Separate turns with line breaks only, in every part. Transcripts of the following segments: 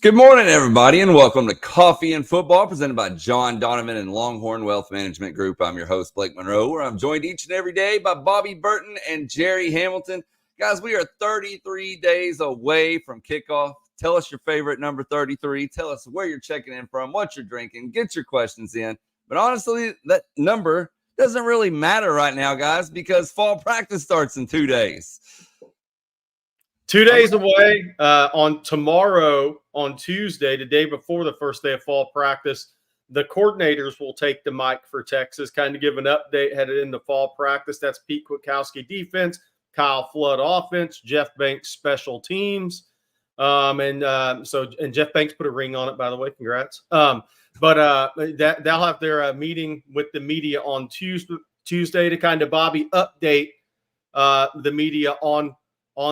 Good morning, everybody, and welcome to Coffee and Football, presented by John Donovan and Longhorn Wealth Management Group. I'm your host, Blake Monroe, where I'm joined each and every day by Bobby Burton and Jerry Hamilton. Guys, we are 33 days away from kickoff. Tell us your favorite number 33. Tell us where you're checking in from, what you're drinking. Get your questions in. But honestly, that number doesn't really matter right now, guys, because fall practice starts in 2 days.
2 days away on tomorrow, on Tuesday, the day before the first day of fall practice, the coordinators will take the mic for Texas, kind of give an update headed into fall practice. That's Pete Kwiatkowski defense, Kyle Flood offense, Jeff Banks special teams. And Jeff Banks put a ring on it, by the way. Congrats. But they'll have their meeting with the media on Tuesday to kind of, Bobby, update the media on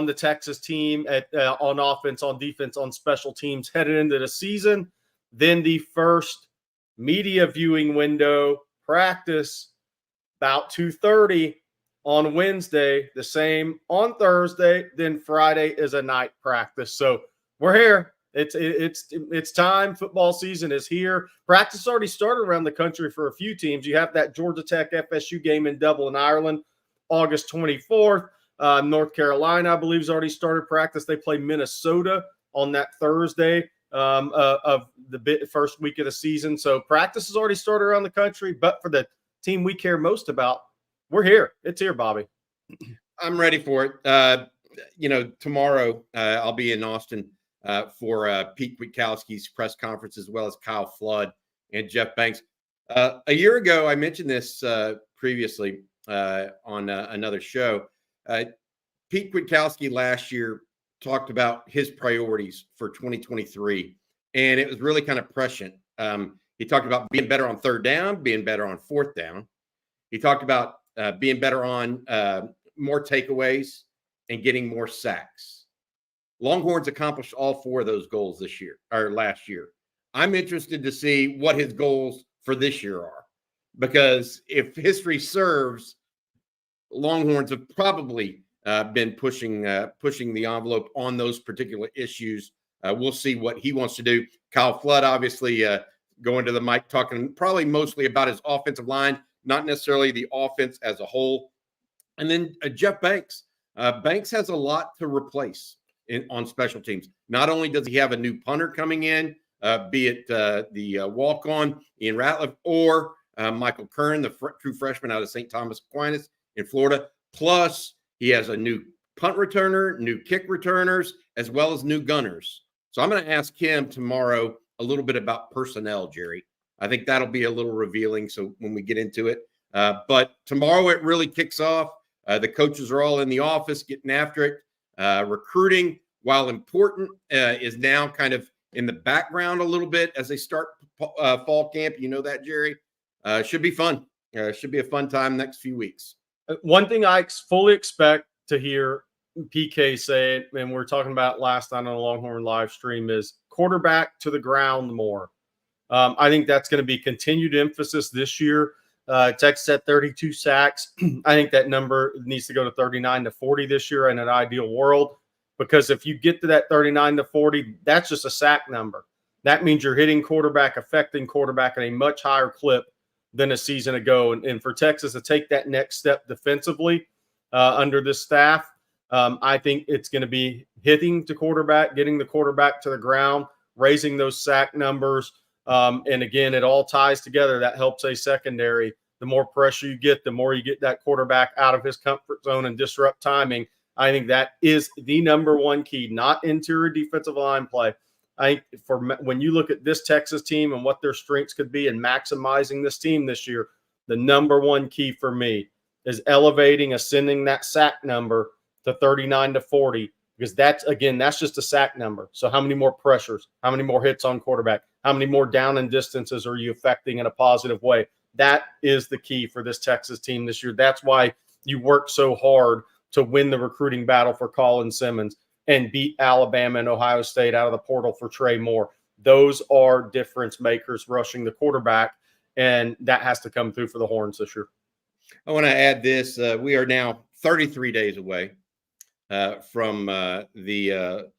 the Texas team on offense, on defense, on special teams headed into the season. Then the first media viewing window practice about 2:30 on Wednesday, the same on Thursday. Then Friday is a night practice. So we're here. It's time. Football season is here. Practice already started around the country for a few teams. You have that Georgia Tech FSU game in Dublin, Ireland, August 24th. North Carolina, I believe, has already started practice. They play Minnesota on that Thursday of the first week of the season. So practice has already started around the country. But for the team we care most about, we're here. It's here, Bobby.
I'm ready for it. Tomorrow I'll be in Austin for Pete Kwiatkowski's press conference, as well as Kyle Flood and Jeff Banks. A year ago, I mentioned this previously on another show. Pete Kwiatkowski last year talked about his priorities for 2023, and it was really kind of prescient. He talked about being better on third down, being better on fourth down. He talked about being better on more takeaways and getting more sacks. Longhorns accomplished all four of those goals this year or last year. I'm interested to see what his goals for this year are, because if history serves, Longhorns have probably been pushing the envelope on those particular issues. We'll see what he wants to do. Kyle Flood, obviously, going to the mic, talking probably mostly about his offensive line, not necessarily the offense as a whole. And then Jeff Banks. Banks has a lot to replace on special teams. Not only does he have a new punter coming in, be it the walk-on Ian Ratliff or Michael Kern, the true freshman out of St. Thomas Aquinas in Florida. Plus, he has a new punt returner, new kick returners, as well as new gunners. So I'm going to ask him tomorrow a little bit about personnel, Jerry. I think that'll be a little revealing. So when we get into it, but tomorrow it really kicks off. The coaches are all in the office getting after it. Recruiting, while important, is now kind of in the background a little bit as they start fall camp. You know that, Jerry. Should be fun. Should be a fun time next few weeks.
One thing I fully expect to hear PK say, and we're talking about last night on the Longhorn live stream, is quarterback to the ground more. I think that's going to be continued emphasis this year. Texas at 32 sacks. I think that number needs to go to 39 to 40 this year in an ideal world, because if you get to that 39 to 40, that's just a sack number. That means you're hitting quarterback, affecting quarterback at a much higher clip than a season ago. And for Texas to take that next step defensively under this staff, I think it's going to be hitting to quarterback, getting the quarterback to the ground, raising those sack numbers. And again, it all ties together. That helps a secondary. The more pressure you get, the more you get that quarterback out of his comfort zone and disrupt timing. I think that is the number one key, not interior defensive line play. I think when you look at this Texas team and what their strengths could be and maximizing this team this year, the number one key for me is ascending that sack number to 39 to 40, because that's just a sack number. So how many more pressures, how many more hits on quarterback, how many more down and distances are you affecting in a positive way? That is the key for this Texas team this year. That's why you work so hard to win the recruiting battle for Colin Simmons and beat Alabama and Ohio State out of the portal for Trey Moore. Those are difference makers rushing the quarterback, and that has to come through for the Horns this year.
I want to add this. We are now 33 days away from the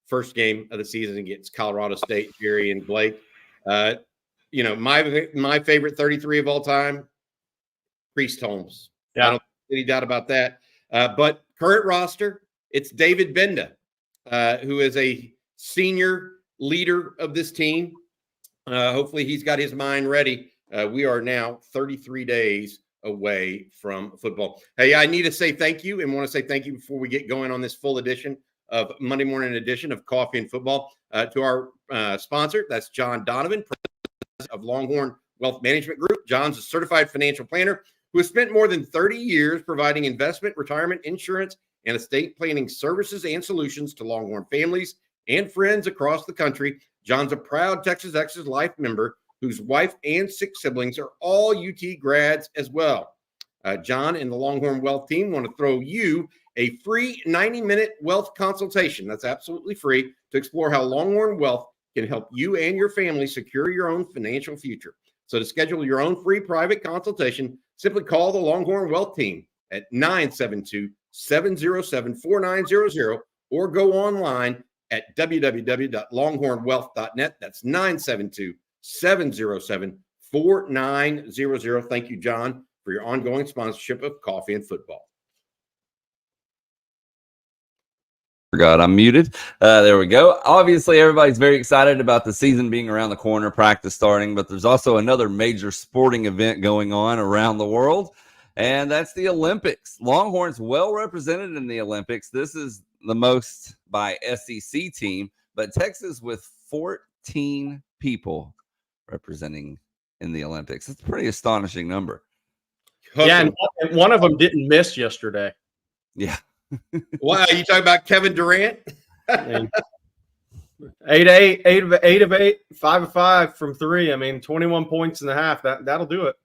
first game of the season against Colorado State, Jerry and Blake. My favorite 33 of all time, Priest Holmes.
Yeah.
I don't think any doubt about that. But current roster, it's David Benda, who is a senior leader of this team. Hopefully he's got his mind ready. We are now 33 days away from football. Hey, I need to say thank you and want to say thank you before we get going on this full edition of Monday morning edition of Coffee and Football to our sponsor. That's John Donovan, president of Longhorn Wealth Management Group. John's a certified financial planner who has spent more than 30 years providing investment, retirement, insurance, and estate planning services and solutions to Longhorn families and friends across the country. John's a proud Texas Ex's Life member whose wife and 6 siblings are all UT grads as well. John and the Longhorn Wealth team want to throw you a free 90-minute wealth consultation. That's absolutely free to explore how Longhorn Wealth can help you and your family secure your own financial future. So to schedule your own free private consultation, simply call the Longhorn Wealth team at 972-707-4900 or go online at www.longhornwealth.net. That's 972-707-4900. Thank you, John, for your ongoing sponsorship of Coffee and Football.
Forgot I'm muted. There we go. Obviously, everybody's very excited about the season being around the corner, practice starting, but there's also another major sporting event going on around the world, and that's the Olympics. Longhorns well represented in the Olympics. This is the most by SEC team, but Texas with 14 people representing in the Olympics. It's a pretty astonishing number.
Yeah, and one of them didn't miss yesterday.
Yeah.
Wow, you talking about Kevin Durant?
8 of 8, 5 of 5 from 3. I mean, 21 points and a half. That'll do it.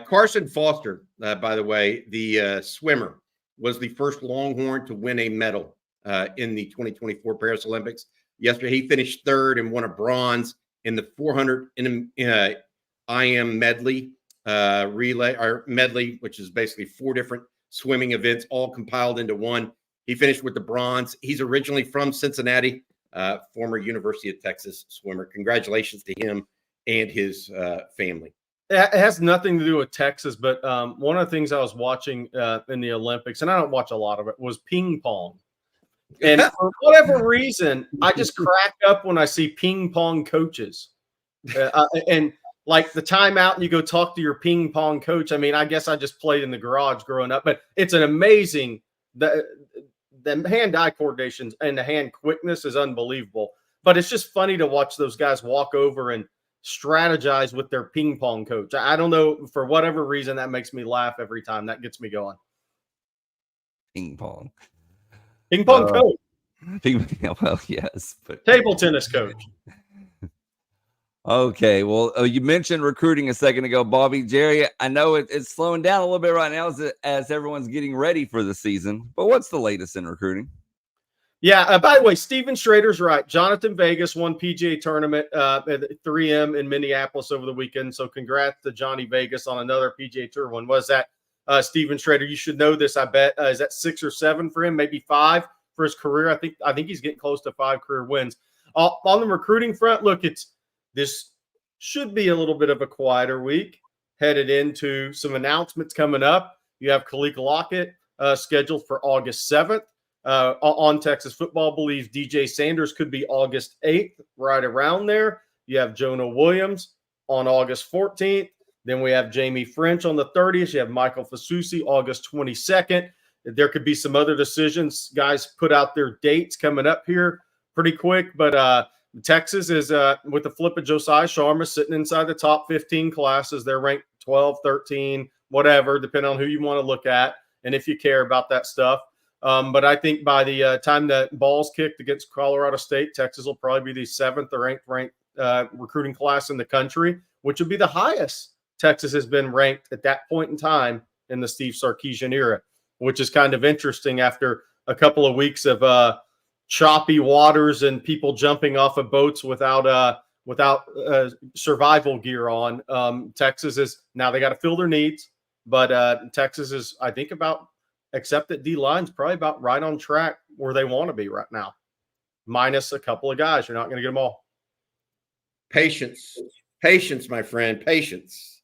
Carson Foster, by the way, the swimmer, was the first Longhorn to win a medal in the 2024 Paris Olympics. Yesterday, he finished 3rd and won a bronze in the 400 IM medley relay, or medley, which is basically 4 different swimming events all compiled into one. He finished with the bronze. He's originally from Cincinnati, former University of Texas swimmer. Congratulations to him and his family.
It has nothing to do with Texas, but one of the things I was watching in the Olympics, and I don't watch a lot of it, was ping pong. And for whatever reason, I just crack up when I see ping pong coaches. And like the timeout and you go talk to your ping pong coach. I mean, I guess I just played in the garage growing up, but it's an amazing, the hand-eye coordination and the hand quickness is unbelievable. But it's just funny to watch those guys walk over and strategize with their ping pong coach. I don't know, for whatever reason, that makes me laugh every time. That gets me going.
Ping pong
Coach.
Well, yes, but
Table tennis coach.
Okay, well, you mentioned recruiting a second ago, Bobby. Jerry, I know it's slowing down a little bit right now as everyone's getting ready for the season, but what's the latest in recruiting?
Yeah, by the way, Steven Schrader's right. Jonathan Vegas won PGA tournament at 3M in Minneapolis over the weekend, so congrats to Johnny Vegas on another PGA Tour one. Was that Steven Schrader? You should know this, I bet. Is that 6 or 7 for him, maybe 5 for his career? I think he's getting close to 5 career wins. On the recruiting front, look, this should be a little bit of a quieter week, headed into some announcements coming up. You have Khalik Lockett scheduled for August 7th. On Texas Football believes DJ Sanders could be August 8th, right around there. You have Jonah Williams on August 14th. Then we have Jamie French on the 30th. You have Michael Fasusi August 22nd. There could be some other decisions. Guys put out their dates coming up here pretty quick, but Texas is, with the flip of Josiah Sharma, sitting inside the top 15 classes. They're ranked 12, 13, whatever, depending on who you want to look at and if you care about that stuff. But I think by the time that ball's kicked against Colorado State, Texas will probably be the 7th or 8th ranked recruiting class in the country, which would be the highest Texas has been ranked at that point in time in the Steve Sarkisian era, which is kind of interesting after a couple of weeks of choppy waters and people jumping off of boats without survival gear on. Texas is now, they got to fill their needs, but Texas is, I think, about, except that D-line's probably about right on track where they want to be right now. minus a couple of guys. You're not going to get them all.
Patience, my friend, patience.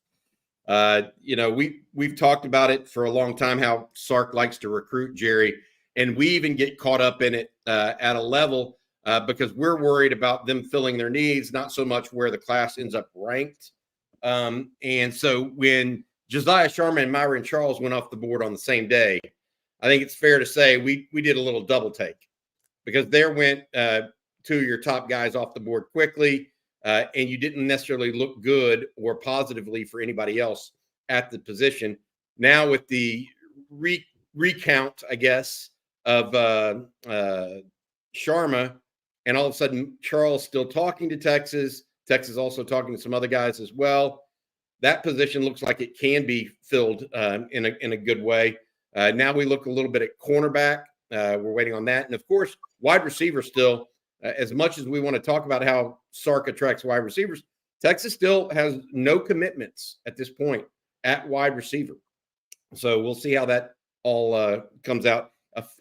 We've talked about it for a long time, how Sark likes to recruit, Jerry, and we even get caught up in it at a level because we're worried about them filling their needs, not so much where the class ends up ranked. And so when Josiah Sharman and Myron Charles went off the board on the same day, I think it's fair to say we did a little double take, because there went two of your top guys off the board quickly, and you didn't necessarily look good or positively for anybody else at the position. Now with the recount, I guess, of Sharma, and all of a sudden Charles still talking to Texas also talking to some other guys as well, that position looks like it can be filled in a good way. Now we look a little bit at cornerback. We're waiting on that. And, of course, wide receiver still, as much as we want to talk about how Sark attracts wide receivers, Texas still has no commitments at this point at wide receiver. So we'll see how that all comes out.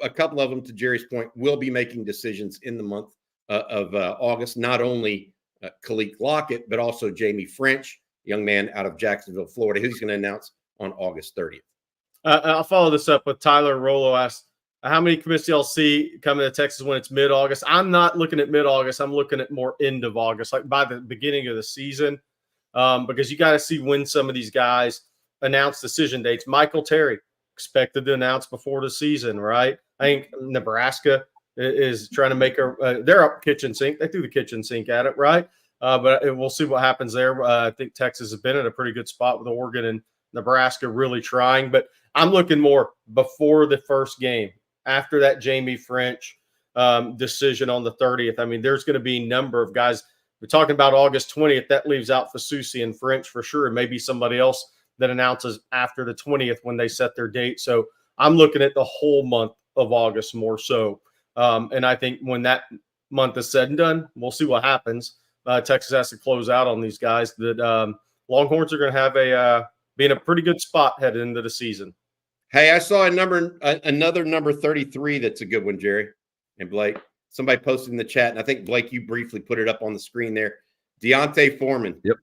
A couple of them, to Jerry's point, will be making decisions in the month of August, not only Khalik Lockett, but also Jamie French, young man out of Jacksonville, Florida, who's going to announce on August 30th.
I'll follow this up with Tyler Rollo asked, how many commits do y'all see coming to Texas when it's mid-August? I'm not looking at mid-August. I'm looking at more end of August, like by the beginning of the season, because you got to see when some of these guys announce decision dates. Michael Terry expected to announce before the season, right? I think Nebraska is trying to make they're up kitchen sink. They threw the kitchen sink at it, right? But we'll see what happens there. I think Texas has been in a pretty good spot with Oregon and Nebraska really trying. But I'm looking more before the first game, after that Jamie French decision on the 30th. I mean, there's going to be a number of guys. We're talking about August 20th. That leaves out Fasusi and French for sure, and maybe somebody else that announces after the 20th when they set their date. So I'm looking at the whole month of August more so. And I think when that month is said and done, we'll see what happens. Texas has to close out on these guys. That Longhorns are going to have be in a pretty good spot headed into the season.
Hey, I saw another number 33 that's a good one, Jerry and Blake. Somebody posted in the chat, and I think, Blake, you briefly put it up on the screen there. Deontay Foreman.
Yep.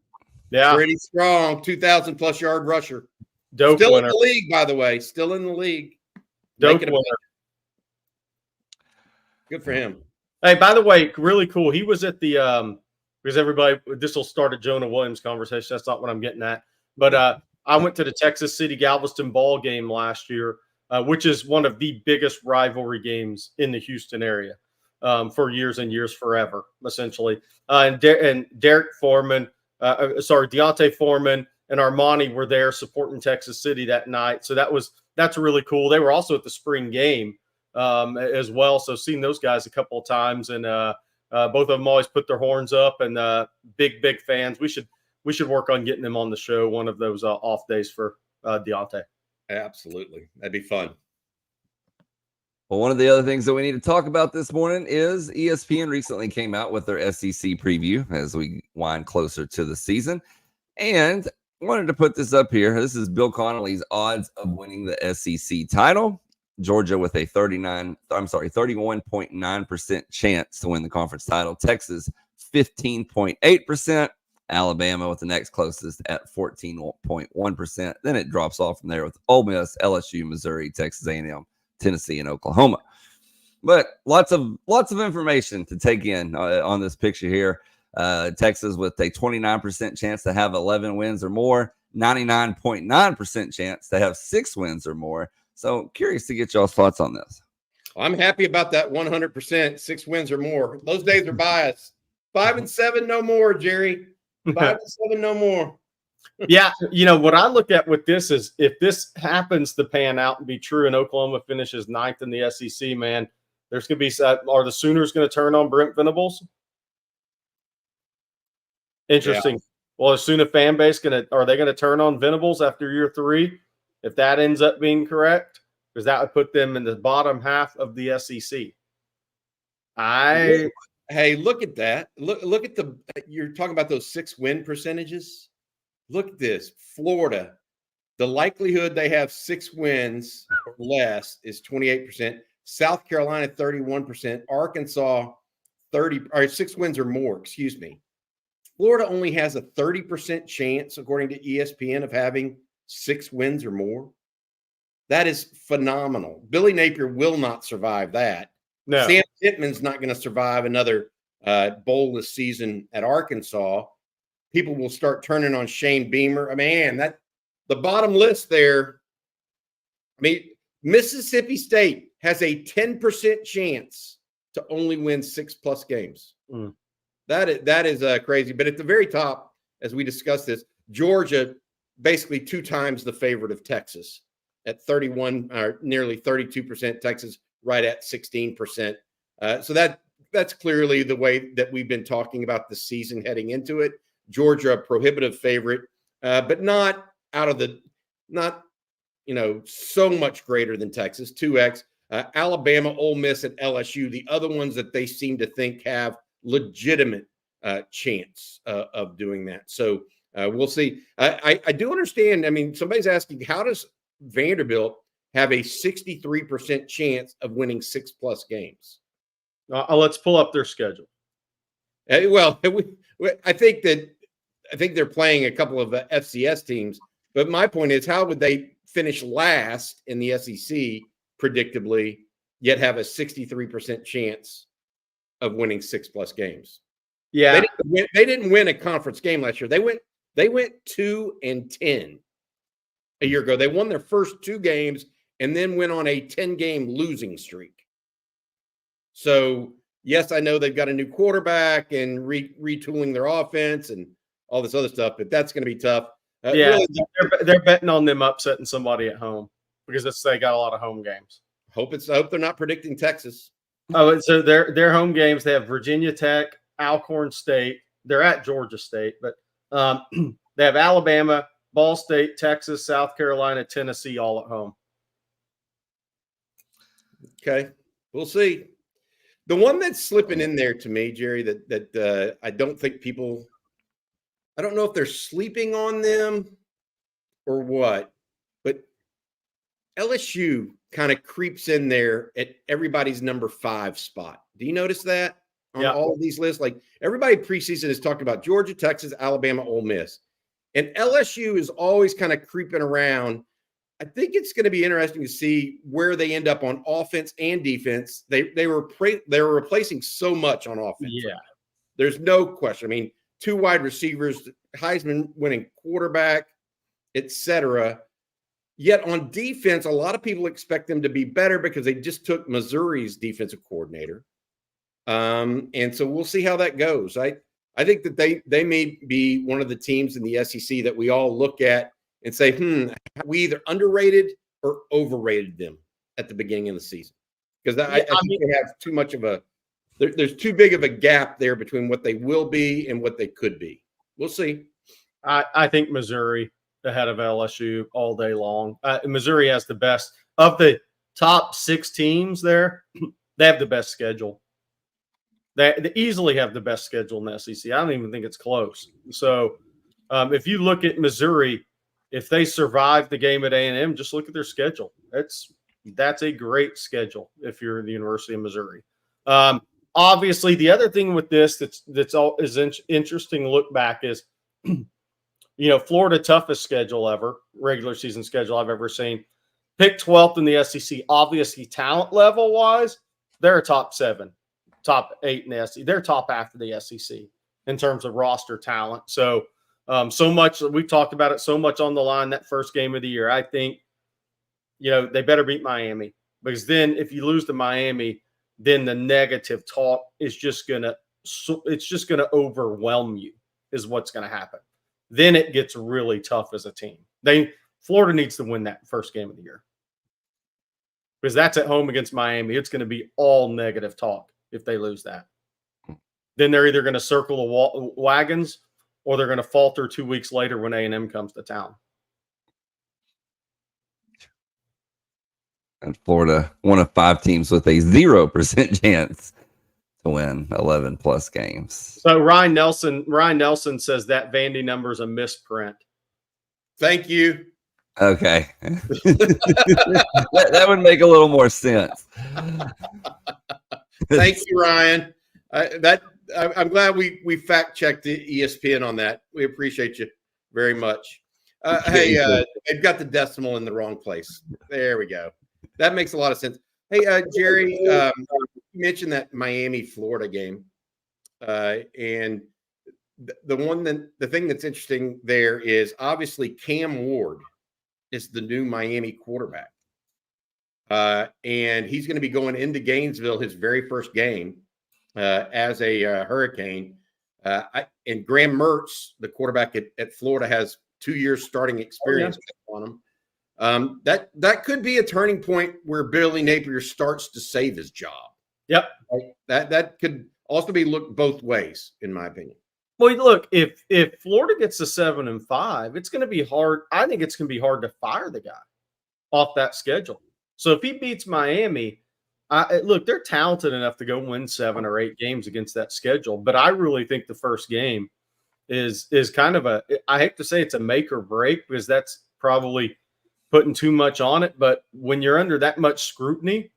Yeah. Pretty strong, 2,000-plus yard rusher.
Dope
Still
winner.
in the league, by the way. Still in the league.
Dope winner.
Good for him.
Hey, by the way, really cool. He was at the because everybody, this will start a Jonah Williams conversation. That's not what I'm getting at. But I went to the Texas City Galveston ball game last year, which is one of the biggest rivalry games in the Houston area for years and years, forever, essentially. And Deontay Foreman and Armani were there supporting Texas City that night. So that's really cool. They were also at the spring game as well. So seen those guys a couple of times, and both of them always put their horns up, and big fans. We should work on getting them on the show one of those off days for Deontay.
Absolutely. That'd be fun.
Well, one of the other things that we need to talk about this morning is ESPN recently came out with their SEC preview as we wind closer to the season. And I wanted to put this up here. This is Bill Connolly's odds of winning the SEC title. Georgia with a 31.9% chance to win the conference title. Texas, 15.8%. Alabama with the next closest at 14.1%. Then it drops off from there with Ole Miss, LSU, Missouri, Texas A&M, Tennessee, and Oklahoma. But lots of information to take in on this picture here. Texas with a 29% chance to have 11 wins or more, 99.9% chance to have 6 wins or more. So curious to get y'all's thoughts on this.
I'm happy about that 100%, 6 wins or more. Those days are biased. 5-7, no more, Jerry. 5-7, no more.
Yeah, what I look at with this is if this happens to pan out and be true, and Oklahoma finishes 9th in the SEC, man, there's going to be are the Sooners going to turn on Brent Venables? Interesting. Yeah. Well, is Sooner fan base are they going to turn on Venables after year 3? If that ends up being correct, because that would put them in the bottom half of the SEC.
Hey, look at that. Look at you're talking about those 6 win percentages. Look at this. Florida, the likelihood they have 6 wins or less is 28%. South Carolina, 31%. Arkansas, 6 wins or more, excuse me. Florida only has a 30% chance, according to ESPN, of having 6 wins or more. That is phenomenal. Billy Napier will not survive that.
No.
Sam Pittman's not going to survive another bowlless season at Arkansas. People will start turning on Shane Beamer. Man, the bottom list there. I mean, Mississippi State has a 10% chance to only win 6+ games. That is crazy. But at the very top, as we discussed this, Georgia basically 2 times the favorite of Texas at 31 or nearly 32%. Texas right at 16%. So that's clearly the way that we've been talking about the season heading into it. Georgia a prohibitive favorite, but not so much greater than Texas, 2x. Alabama, Ole Miss, and LSU, the other ones that they seem to think have legitimate chance of doing that. So we'll see. I do understand. I mean, somebody's asking, how does Vanderbilt have a 63% chance of winning 6+ games?
Let's pull up their schedule.
Well, I think they're playing a couple of FCS teams, but my point is, how would they finish last in the SEC predictably, yet have a 63% chance of winning 6+ games?
Yeah,
they didn't win a conference game last year. They went 2-10 a year ago. They won their first 2 games and then went on a 10-game losing streak. So yes, I know they've got a new quarterback and retooling their offense and all this other stuff, but that's going to be tough.
Really, they're betting on them upsetting somebody at home because they got a lot of home games.
Hope they're not predicting Texas.
Oh, so their home games, they have Virginia Tech, Alcorn State. They're at Georgia State, but they have Alabama, Ball State, Texas, South Carolina, Tennessee, all at home.
Okay, we'll see. The one that's slipping in there to me, Jerry, that I don't think people – I don't know if they're sleeping on them or what, but LSU kind of creeps in there at everybody's number 5 spot. Do you notice that on all of these lists? Like, everybody preseason has talked about Georgia, Texas, Alabama, Ole Miss. And LSU is always kind of creeping around. I think it's going to be interesting to see where they end up on offense and defense. They were replacing so much on offense.
Yeah.
There's no question. I mean, 2 wide receivers, Heisman winning quarterback, etc. Yet on defense, a lot of people expect them to be better because they just took Missouri's defensive coordinator. And so we'll see how that goes. I think that they may be one of the teams in the SEC that we all look at and say, we either underrated or overrated them at the beginning of the season. Because I think they have too much of there's too big of a gap there between what they will be and what they could be. We'll see.
I think Missouri ahead of LSU all day long. Missouri has the best of the top 6 teams there. They have the best schedule. They easily have the best schedule in the SEC. I don't even think it's close. So if you look at Missouri, if they survive the game at A&M, just look at their schedule. That's a great schedule if you're the University of Missouri. Obviously, the other thing with this is interesting to look back is, Florida toughest schedule ever, regular season schedule I've ever seen. Picked 12th in the SEC. Obviously, talent level wise, they're a top 7, top 8 in the SEC. They're top after the SEC in terms of roster talent. So, so much we've talked about it. So much on the line that first game of the year. I think, they better beat Miami, because then if you lose to Miami, then the negative talk is just gonna overwhelm you, is what's gonna happen. Then it gets really tough as a team. Florida needs to win that first game of the year, because that's at home against Miami. It's going to be all negative talk if they lose that. Then they're either going to circle the wagons, or they're going to falter 2 weeks later when A&M comes to town.
And Florida, one of 5 teams with a 0% chance to win 11+ games.
So Ryan Nelson says that Vandy number is a misprint.
Thank you.
Okay. that would make a little more sense.
Thank you, Ryan. I'm glad we fact checked the ESPN on that. We appreciate you very much. Hey, they've got the decimal in the wrong place. There we go. That makes a lot of sense. Hey, Jerry, you mentioned that Miami Florida game, and the thing that's interesting there is obviously Cam Ward is the new Miami quarterback, and he's going to be going into Gainesville his very first game as a Hurricane. And Graham Mertz, the quarterback at Florida, has 2 years starting experience on him. That could be a turning point where Billy Napier starts to save his job.
Yep.
That could also be looked both ways, in my opinion.
Well, look, if Florida gets to 7-5, it's going to be hard. I think it's going to be hard to fire the guy off that schedule. So if he beats Miami, look, they're talented enough to go win 7 or 8 games against that schedule. But I really think the first game is kind of I hate to say it's a make or break, because that's probably putting too much on it. But when you're under that much scrutiny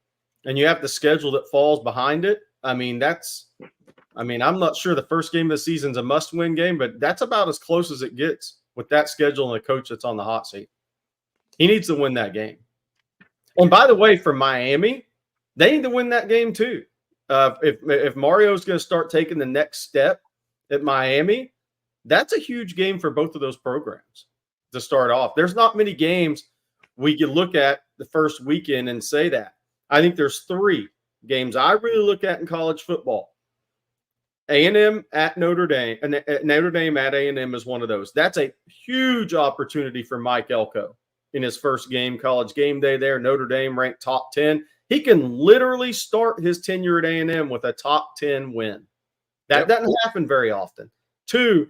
and you have the schedule that falls behind it, I'm not sure the first game of the season's a must-win game, but that's about as close as it gets with that schedule and the coach that's on the hot seat. He needs to win that game. And by the way, for Miami, they need to win that game too. If Mario's going to start taking the next step at Miami, that's a huge game for both of those programs to start off. There's not many games we can look at the first weekend and say that. I think there's 3 games I really look at in college football. A&M at Notre Dame, and Notre Dame at A&M is one of those. That's a huge opportunity for Mike Elko in his first game, College Game Day there. Notre Dame ranked top 10. He can literally start his tenure at A&M with a top 10 win. That doesn't happen very often. 2,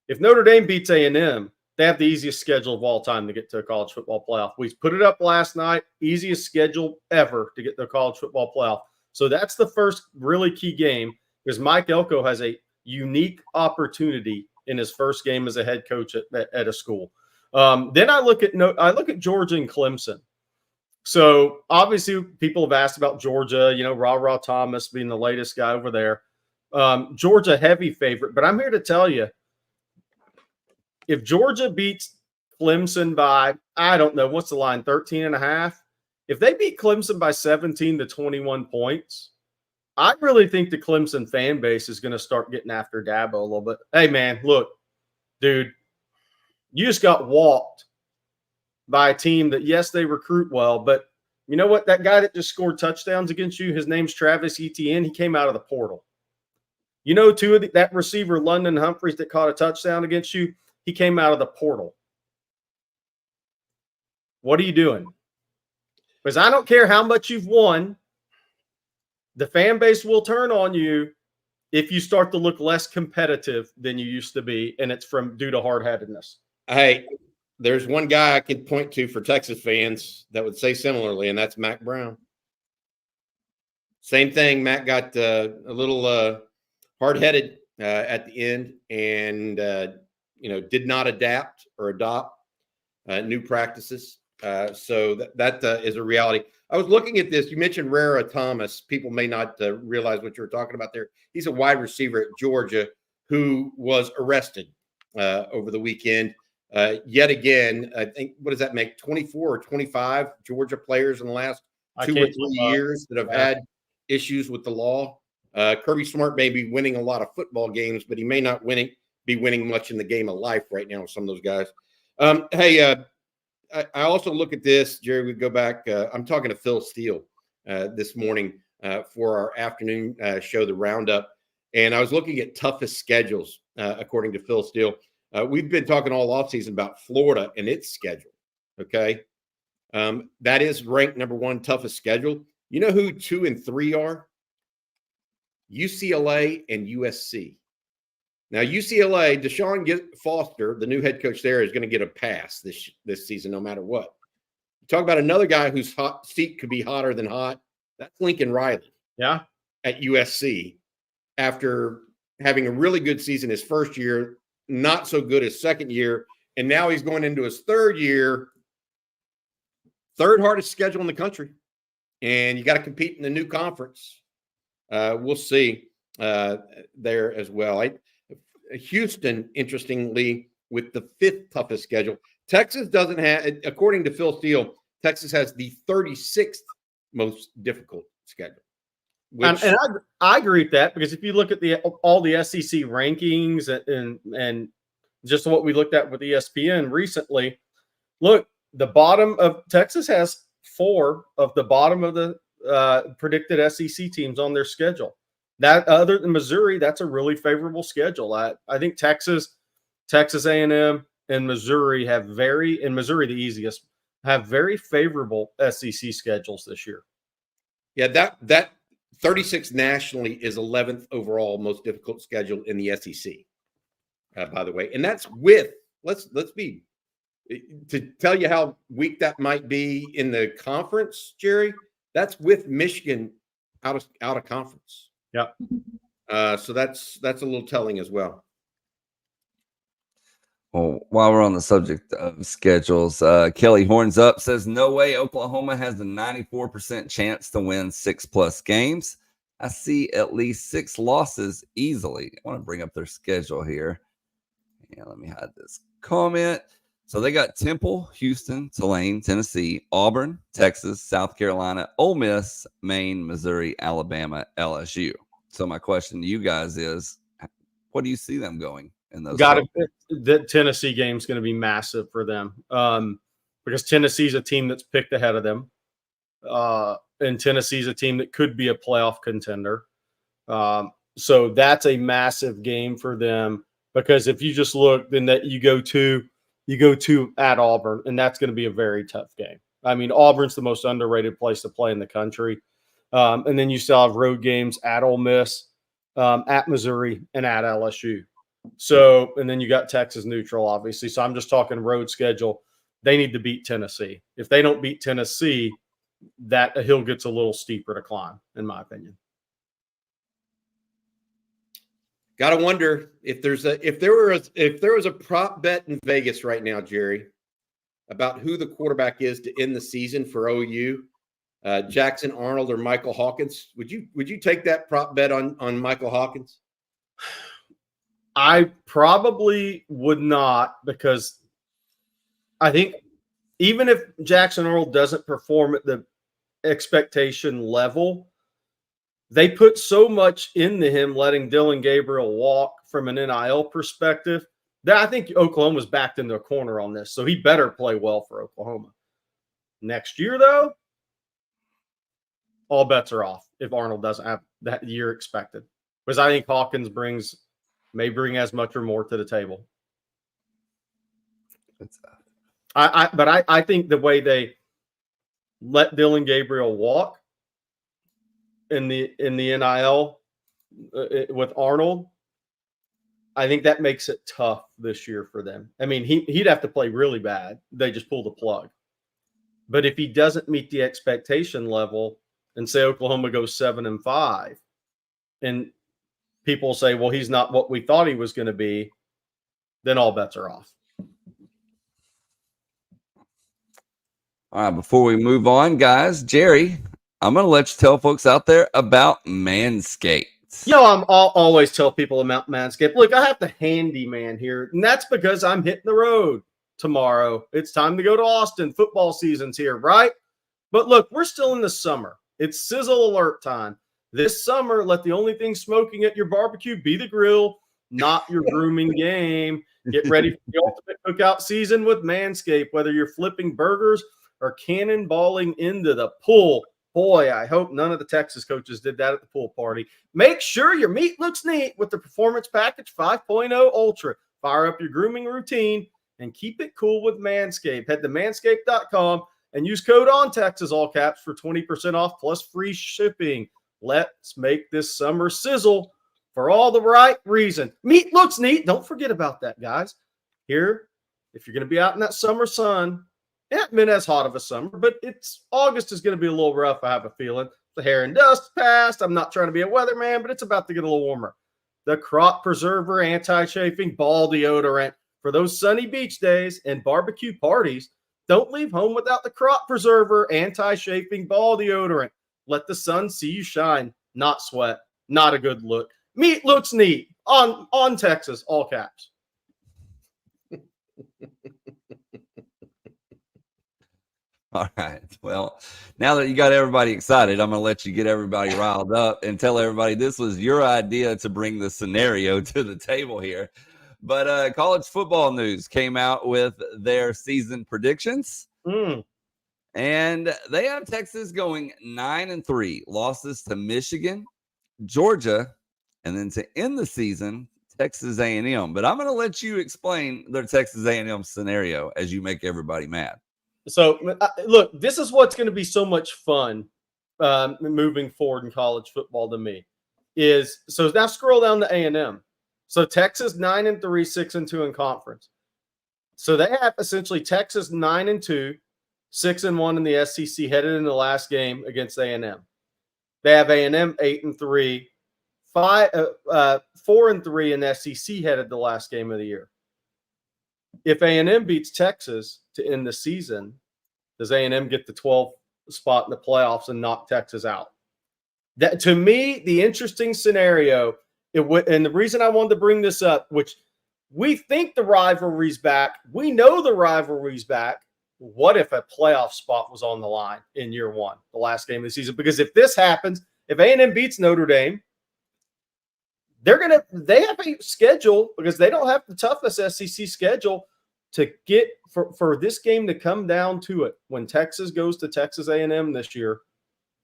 if Notre Dame beats A&M, they have the easiest schedule of all time to get to a college football playoff. We put it up last night, easiest schedule ever to get to a college football playoff. So that's the first really key game, because Mike Elko has a unique opportunity in his first game as a head coach at a school. Then I look at Georgia and Clemson. So obviously people have asked about Georgia, Ra Thomas being the latest guy over there. Georgia heavy favorite, but I'm here to tell you, if Georgia beats Clemson by, I don't know, what's the line, 13.5? If they beat Clemson by 17 to 21 points, I really think the Clemson fan base is going to start getting after Dabo a little bit. Hey, man, look, dude, you just got walked by a team that, yes, they recruit well, but you know what? That guy that just scored touchdowns against you, his name's Travis Etienne. He came out of the portal. That receiver, London Humphreys, that caught a touchdown against you, he came out of the portal. What are you doing? Because I don't care how much you've won, the fan base will turn on you if you start to look less competitive than you used to be, and it's due to hard-headedness.
Hey, there's one guy I could point to for Texas fans that would say similarly, and that's Mac Brown. Same thing. Mac got a little hard-headed at the end, and did not adapt or adopt new practices. So that is a reality. I was looking at this. You mentioned Ra Thomas. People may not realize what you were talking about there. He's a wide receiver at Georgia who was arrested over the weekend. Yet again, I think, what does that make? 24 or 25 Georgia players in the last 2 or 3 years that have had issues with the law. Kirby Smart may be winning a lot of football games, but he may not be winning much in the game of life right now with some of those guys. I also look at this, Jerry. We go back. I'm talking to Phil Steele this morning for our afternoon show, the Roundup, and I was looking at toughest schedules according to Phil Steele. We've been talking all offseason about Florida and its schedule. Okay, that is ranked number 1 toughest schedule. You know who 2 and 3 are? UCLA and USC. Now, UCLA, Deshaun Foster, the new head coach there, is going to get a pass this season, no matter what. Talk about another guy whose hot seat could be hotter than hot. That's Lincoln Riley.
Yeah.
At USC, after having a really good season his first year, not so good his second year, and now he's going into his third year. Third hardest schedule in the country, and you got to compete in the new conference. We'll see. there as well. Houston, interestingly, with the 5th toughest schedule. Texas doesn't have, according to Phil Steele, Texas has the 36th most difficult schedule. Which,
and I agree with that, because if you look at all the SEC rankings and just what we looked at with ESPN recently, look, the bottom of Texas has 4 of the bottom of the predicted SEC teams on their schedule. That, other than Missouri, that's a really favorable schedule. I think Texas A&M, and Missouri Missouri the easiest, have very favorable SEC schedules this year.
Yeah, that 36 nationally is 11th overall most difficult schedule in the SEC, by the way. And that's with, let's be, to tell you how weak that might be in the conference, Jerry, that's with Michigan out of conference.
Yeah.
So that's a little telling as well.
Well, while we're on the subject of schedules, Kelly Horns Up says, no way Oklahoma has a 94% chance to win 6+ games. I see at least 6 losses easily. I want to bring up their schedule here. Yeah, let me hide this comment. So they got Temple, Houston, Tulane, Tennessee, Auburn, Texas, South Carolina, Ole Miss, Maine, Missouri, Alabama, LSU. So my question to you guys is, what do you see them going in those?
The Tennessee game is going to be massive for them, because Tennessee's a team that's picked ahead of them, and Tennessee's a team that could be a playoff contender. So that's a massive game for them, because if you just look, then that you go to at Auburn, and that's going to be a very tough game. I mean, Auburn's the most underrated place to play in the country. And then you still have road games at Ole Miss, at Missouri, and at LSU. So, and then you got Texas neutral, obviously. So I'm just talking road schedule. They need to beat Tennessee. If they don't beat Tennessee, that hill gets a little steeper to climb, in my opinion.
Got to wonder if there was a prop bet in Vegas right now, Jerry, about who the quarterback is to end the season for OU, Jackson Arnold or Michael Hawkins. Would you take that prop bet on Michael Hawkins?
I probably would not, because I think even if Jackson Arnold doesn't perform at the expectation level, they put so much into him letting Dylan Gabriel walk from an NIL perspective that I think Oklahoma's backed into a corner on this. So he better play well for Oklahoma. Next year, though, all bets are off if Arnold doesn't have that year expected. Because I think Hawkins may bring as much or more to the table. But I think the way they let Dylan Gabriel walk in the NIL with Arnold, I think that makes it tough this year for them. I mean, he'd have to play really bad. They just pull the plug. But if he doesn't meet the expectation level, and say Oklahoma goes 7-5, and people say, well, he's not what we thought he was going to be, then all bets are off.
All right, before we move on, guys, Jerry, I'm going to let you tell folks out there about Manscaped.
I'll always tell people about Manscaped. Look, I have the handyman here, and that's because I'm hitting the road tomorrow. It's time to go to Austin. Football season's here, right? But look, we're still in the summer. It's sizzle alert time. This summer, let the only thing smoking at your barbecue be the grill, not your grooming game. Get ready for the ultimate cookout season with Manscaped, whether you're flipping burgers or cannonballing into the pool. Boy, I hope none of the Texas coaches did that at the pool party. Make sure your meat looks neat with the Performance Package 5.0 Ultra. Fire up your grooming routine and keep it cool with Manscaped. Head to manscaped.com and use code ONTEXAS, all caps, for 20% off plus free shipping. Let's make this summer sizzle for all the right reasons. Meat looks neat. Don't forget about that, guys. Here, if you're going to be out in that summer sun, it hasn't been as hot of a summer, but August is going to be a little rough, I have a feeling. The hair and dust passed. I'm not trying to be a weatherman, but it's about to get a little warmer. The Crop Preserver Anti-Chafing Ball Deodorant for those sunny beach days and barbecue parties. Don't leave home without the Crop Preserver Anti-Chafing Ball Deodorant. Let the sun see you shine, not sweat. Not a good look. Meat looks neat on Texas, all caps.
All right. Well, now that you got everybody excited, I'm going to let you get everybody riled up and tell everybody this was your idea to bring the scenario to the table here. But college football news came out with their season predictions. And they have Texas going 9-3, losses to Michigan, Georgia, and then to end the season, Texas A&M. But I'm going to let you explain their Texas A&M scenario as you make everybody mad.
So, look, this is what's going to be so much fun moving forward in college football to me. So now scroll down to A&M. So Texas 9-3, 6-2 in conference. So they have essentially Texas 9-2, 6-1 in the SEC headed in the last game against A&M. They have A&M 8-3, 4-3 in SEC headed the last game of the year. If A&M beats Texas to end the season, does A&M get the 12th spot in the playoffs and knock Texas out? That, to me, the interesting scenario, and the reason I wanted to bring this up, which we think the rivalry's back, we know the rivalry's back. What if a playoff spot was on the line in year one, the last game of the season? Because if this happens, if A&M beats Notre Dame, they have a schedule, because they don't have the toughest SEC schedule, to get for this game to come down to it. When Texas goes to Texas A&M this year,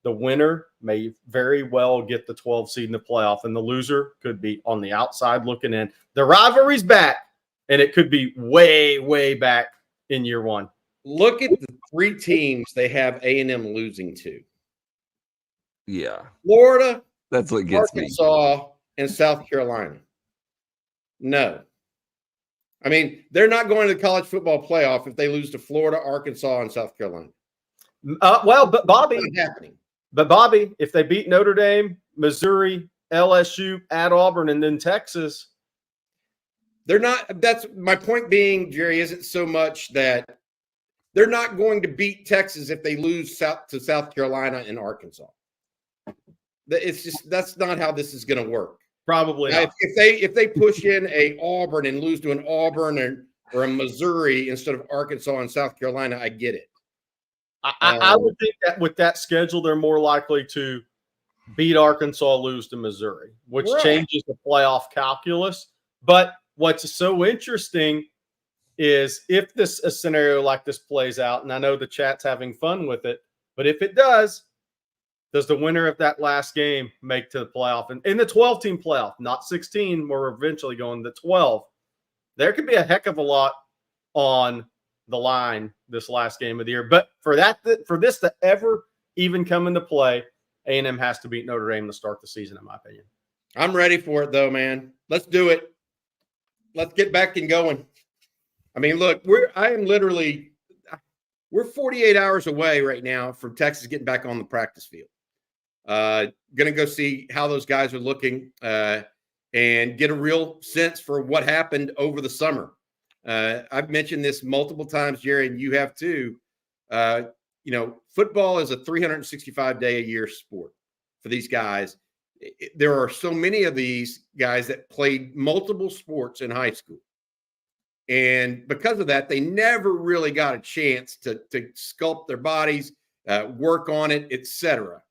the winner may very well get the 12th seed in the playoff, and the loser could be on the outside looking in. The rivalry's back, and it could be way, way back in year one.
Look at the three teams they have A&M losing to.
Yeah.
Florida,
that's what gets
Arkansas, and South Carolina. No. I mean, they're not going to the college football playoff if they lose to Florida, Arkansas, and South Carolina.
But Bobby,
it's not happening.
But Bobby, if they beat Notre Dame, Missouri, LSU, at Auburn, and then Texas,
they're not. That's my point being, Jerry, isn't so much that they're not going to beat Texas if they lose to South Carolina and Arkansas. It's just, that's not how this is going to work.
Probably
now,
not.
If they push in a Auburn and lose to an Auburn or a Missouri instead of Arkansas and South Carolina, I get it.
I would think that with that schedule, they're more likely to beat Arkansas, lose to Missouri, which changes the playoff calculus. But what's so interesting is if a scenario like this plays out, and I know the chat's having fun with it, but if it does the winner of that last game make to the playoff? And in the 12-team playoff, not 16, we're eventually going to 12. There could be a heck of a lot on the line this last game of the year. But for this to ever even come into play, A&M has to beat Notre Dame to start the season, in my opinion.
I'm ready for it, though, man. Let's do it. Let's get back and going. I mean, look, we're 48 hours away right now from Texas getting back on the practice field. Going to go see how those guys are looking and get a real sense for what happened over the summer. I've mentioned this multiple times, Jerry, and you have too. Football is a 365-day-a-year sport for these guys. There are so many of these guys that played multiple sports in high school. And because of that, they never really got a chance to sculpt their bodies, work on it, etc.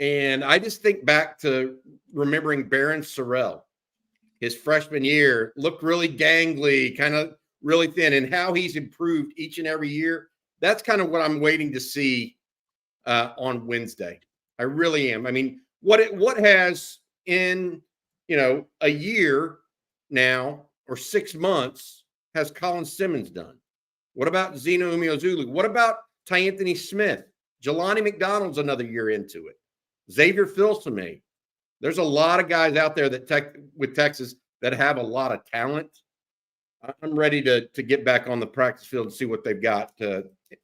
And I just think back to remembering Barron Sorrell. His freshman year looked really gangly, kind of really thin, and how he's improved each and every year. That's kind of what I'm waiting to see on Wednesday. I really am. I mean, what has in a year now or 6 months has Colin Simmons done? What about Zeno Umeozulu? What about Tyanthony Smith? Jelani McDonald's another year into it. Xavier Filsaime. There's a lot of guys out there with Texas that have a lot of talent. I'm ready to get back on the practice field and see what they've got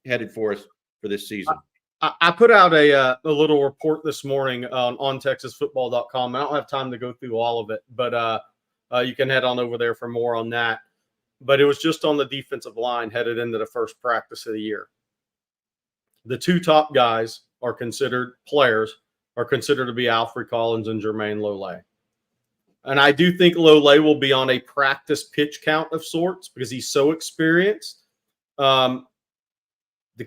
headed for us for this season.
I put out a little report this morning on TexasFootball.com. I don't have time to go through all of it, but you can head on over there for more on that. But it was just on the defensive line headed into the first practice of the year. The two top guys are considered to be Alfred Collins and Jermaine Lole. And I do think Lole will be on a practice pitch count of sorts because he's so experienced. The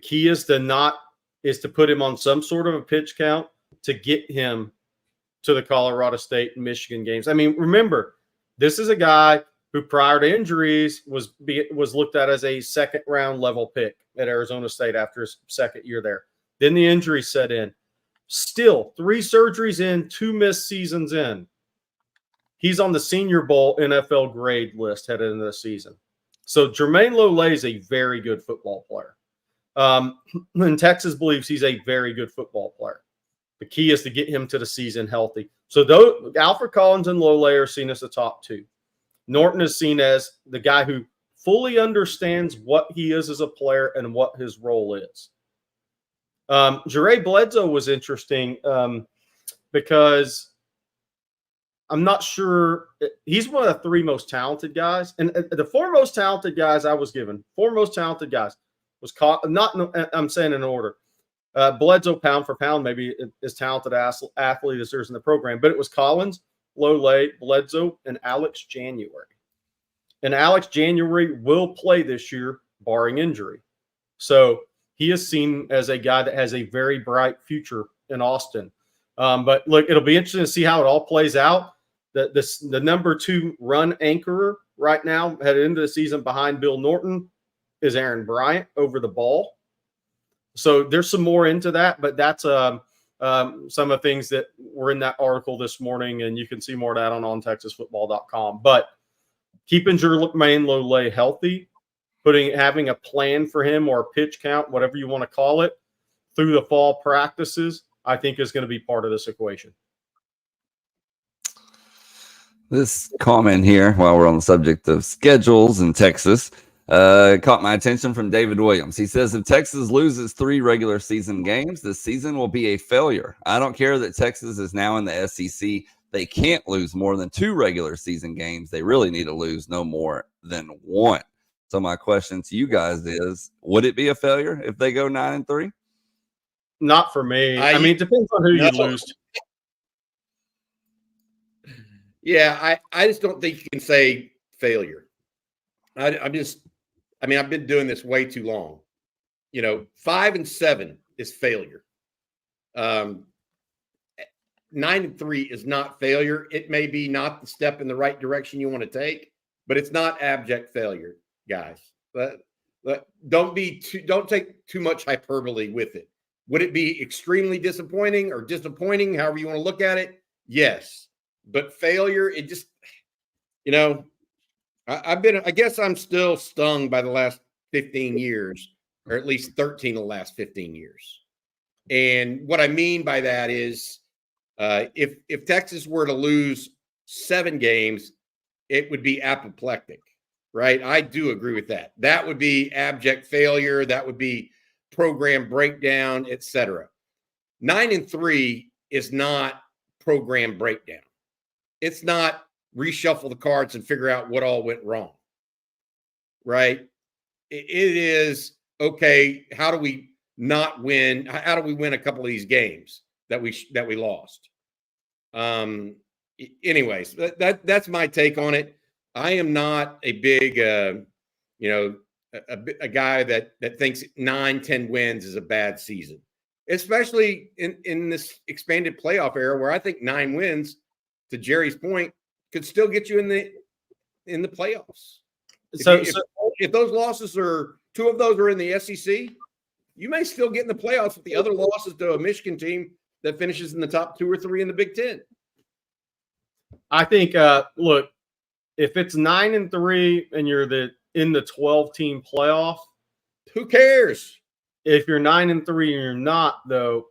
key is to put him on some sort of a pitch count to get him to the Colorado State and Michigan games. I mean, remember, this is a guy who prior to injuries was looked at as a second round level pick at Arizona State after his second year there. Then the injury set in. Still, 3 surgeries in, 2 missed seasons in. He's on the Senior Bowl NFL grade list headed into the season. So Jermaine Lole is a very good football player. And Texas believes he's a very good football player. The key is to get him to the season healthy. So though Alfred Collins and Lole are seen as the top 2. Norton is seen as the guy who fully understands what he is as a player and what his role is. Jure Bledsoe was interesting because I'm not sure. He's one of the 3 most talented guys. And the 4 most talented guys I was given, 4 most talented guys was I'm saying in order. Bledsoe, pound for pound, maybe as talented athlete as there's in the program, but it was Collins, Lole, Bledsoe, and Alex January. And Alex January will play this year, barring injury. So he is seen as a guy that has a very bright future in Austin. But look, it'll be interesting to see how it all plays out. The number 2 run anchorer right now, headed into the season behind Bill Norton, is Aaron Bryant over the ball. So there's some more into that, but that's some of the things that were in that article this morning, and you can see more of that on ontexasfootball.com. But keeping Jermaine Lole healthy, having a plan for him or a pitch count, whatever you want to call it, through the fall practices, I think is going to be part of this equation.
This comment here, while we're on the subject of schedules in Texas, caught my attention from David Williams. He says, if Texas loses 3 regular season games, this season will be a failure. I don't care that Texas is now in the SEC. They can't lose more than 2 regular season games. They really need to lose no more than 1. So my question to you guys is, would it be a failure if they go 9-3?
Not for me. I mean, it depends on who you lose to.
Yeah, I just don't think you can say failure. I've been doing this way too long. 5-7 is failure. 9-3 is not failure. It may be not the step in the right direction you want to take, but it's not abject failure, guys. But don't take too much hyperbole with it. Would it be extremely disappointing or disappointing, however you want to look at it? Yes. But failure, it just, I guess I'm still stung by the last 15 years, or at least 13 of the last 15 years. And what I mean by that is if Texas were to lose 7 games, it would be apoplectic, right? I do agree with that. That would be abject failure. That would be program breakdown, etc. 9-3 is not program breakdown. It's not reshuffle the cards and figure out what all went wrong, right? It is, okay, how do we not win? How do we win a couple of these games that we lost? Anyways, that's my take on it. I am not a big, a guy that thinks 9-10 wins is a bad season, especially in this expanded playoff era where I think 9 wins, to Jerry's point, could still get you in the playoffs. If those losses are 2 of those are in the SEC, you may still get in the playoffs with the other losses to a Michigan team that finishes in the top 2 or 3 in the Big Ten.
I think, look, if it's 9-3 and you're in the 12-team playoff,
who cares?
If you're 9-3 and you're not, though,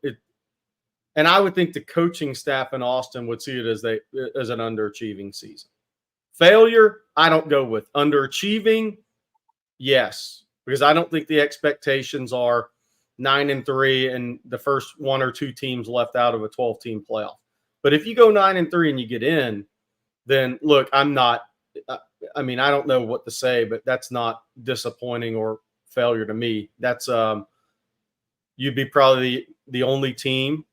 and I would think the coaching staff in Austin would see it as an underachieving season. Failure, I don't go with. Underachieving, yes, because I don't think the expectations are 9-3 and the first 1 or 2 teams left out of a 12-team playoff. But if you go 9-3 and you get in, then look, I don't know what to say, but that's not disappointing or failure to me. That's you'd be probably the only team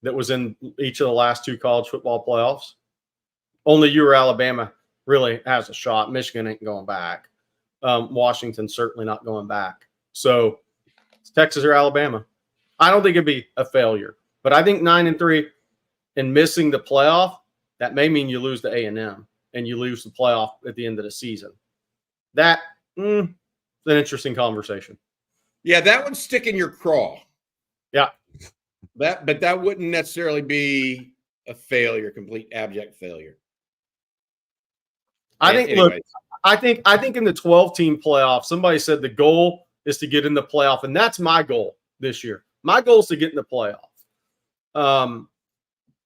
that was in each of the last 2 college football playoffs. Only you or Alabama really has a shot. Michigan ain't going back. Washington certainly not going back. So it's Texas or Alabama. I don't think it'd be a failure, but I think 9-3 and missing the playoff, that may mean you lose to A&M and you lose the playoff at the end of the season. That is an interesting conversation.
Yeah, that would stick in your craw.
Yeah.
But that wouldn't necessarily be a failure, complete abject failure.
I think in the 12-team playoff, somebody said the goal is to get in the playoff, and that's my goal this year. My goal is to get in the playoff.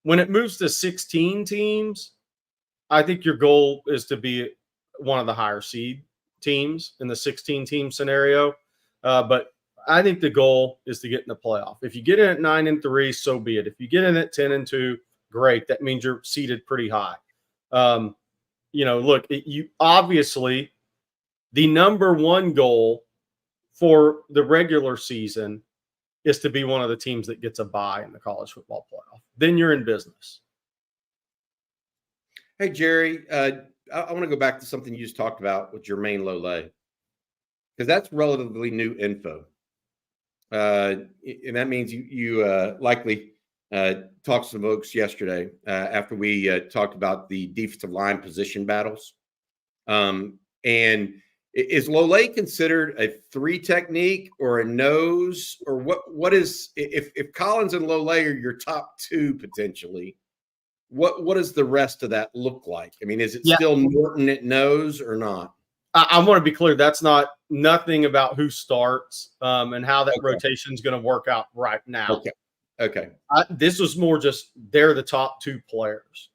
When it moves to 16 teams, I think your goal is to be one of the higher seed teams in the 16-team scenario. But I think the goal is to get in the playoff. If you get in at 9-3, so be it. If you get in at 10-2, great. That means you're seated pretty high. Look, you obviously the number one goal for the regular season is to be one of the teams that gets a bye in the college football playoff. Then you're in business.
Hey, Jerry, I want to go back to something you just talked about with Jermaine Lole, because that's relatively new info. And that means you likely talked to some folks yesterday after we talked about the defensive line position battles. And is Lole considered a 3 technique or a nose, or what is, if Collins and Lole are your top 2 potentially, what does the rest of that look like? I mean, is it still Norton at nose or not?
I want to be clear. That's nothing about who starts and how that rotation is going to work out right now.
Okay.
This was more just they're the top 2 players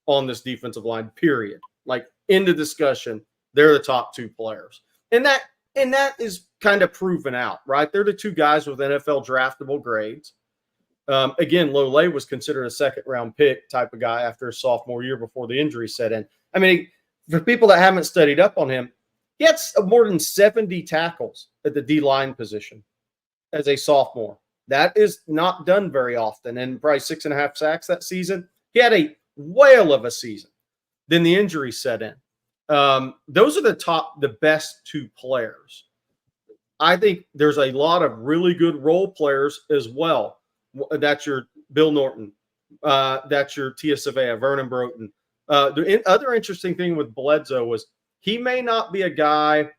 on this defensive line, period. Like, end of discussion. They're the top 2 players. And that is kind of proven out, right? They're the 2 guys with NFL draftable grades. Again, Lole was considered a 2nd-round pick type of guy after his sophomore year before the injury set in. I mean, for people that haven't studied up on him, he had more than 70 tackles at the D-line position as a sophomore. That is not done very often, and probably 6.5 sacks that season. He had a whale of a season. Then the injury set in. Those are the best 2 players. I think there's a lot of really good role players as well. That's your Bill Norton. That's your Tia Savea, Vernon Broughton. The other interesting thing with Bledsoe was he may not be a guy,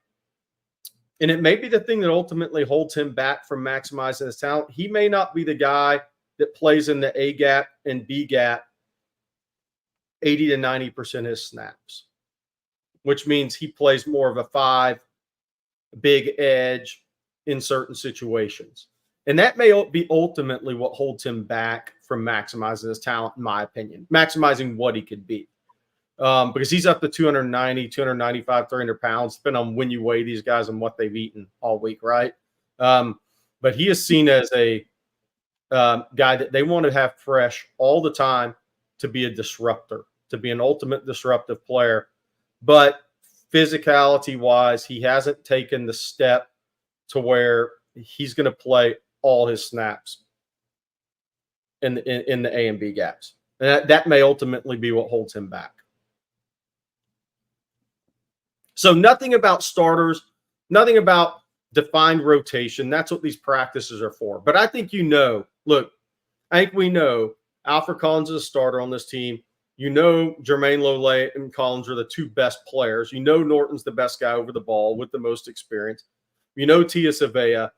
and it may be the thing that ultimately holds him back from maximizing his talent. He may not be the guy that plays in the A gap and B gap 80 to 90% of his snaps, which means he plays more of a 5 big edge in certain situations. And that may be ultimately what holds him back from maximizing his talent, in my opinion, maximizing what he could be. Because he's up to 290, 295, 300 pounds, depending on when you weigh these guys and what they've eaten all week, right? But he is seen as a guy that they want to have fresh all the time to be a disruptor, to be an ultimate disruptive player. But physicality-wise, he hasn't taken the step to where he's going to play all his snaps in the A and B gaps. And that may ultimately be what holds him back. So nothing about starters, nothing about defined rotation. That's what these practices are for. But I think look, I think we know Alfred Collins is a starter on this team. You know Jermaine Lole and Collins are the 2 best players. You know Norton's the best guy over the ball with the most experience. You know Tia Savea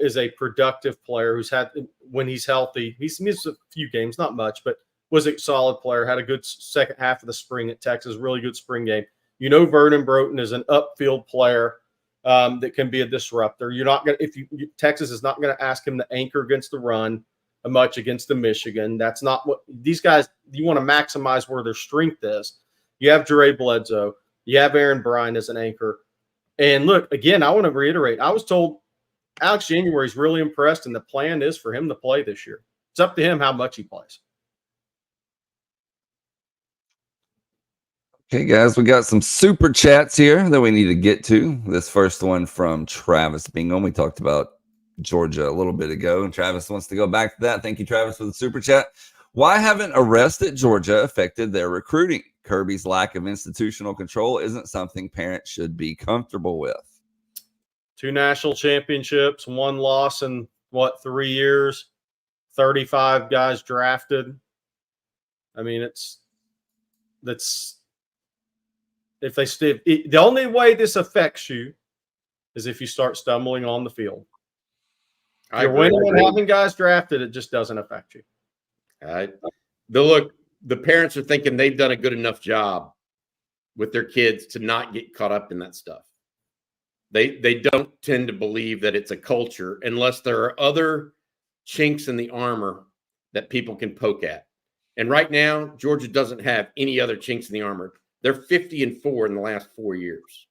is a productive player who's had, when he's healthy, he's missed a few games, not much, but was a solid player, had a good second half of the spring at Texas, really good spring game. You know Vernon Broughton is an upfield player that can be a disruptor. You're not going to, Texas is not going to ask him to anchor against the run much against the Michigan. That's not what these guys, you want to maximize where their strength is. You have Jere Bledsoe. You have Aaron Bryan as an anchor. And look, again, I want to reiterate, I was told Alex January is really impressed, and the plan is for him to play this year. It's up to him how much he plays.
Okay, guys, we got some super chats here that we need to get to. This first one from Travis Bingham. We talked about Georgia a little bit ago, and Travis wants to go back to that. Thank you, Travis, for the super chat. Why haven't arrests at Georgia affected their recruiting? Kirby's lack of institutional control isn't something parents should be comfortable with.
2 national championships, 1 loss in 3 years, 35 guys drafted. I mean, the only way this affects you is if you start stumbling on the field. If you're winning and having guys drafted, it just doesn't affect you.
The parents are thinking they've done a good enough job with their kids to not get caught up in that stuff. They don't tend to believe that it's a culture unless there are other chinks in the armor that people can poke at. And right now, Georgia doesn't have any other chinks in the armor. They're 50-4 in the last 4 years.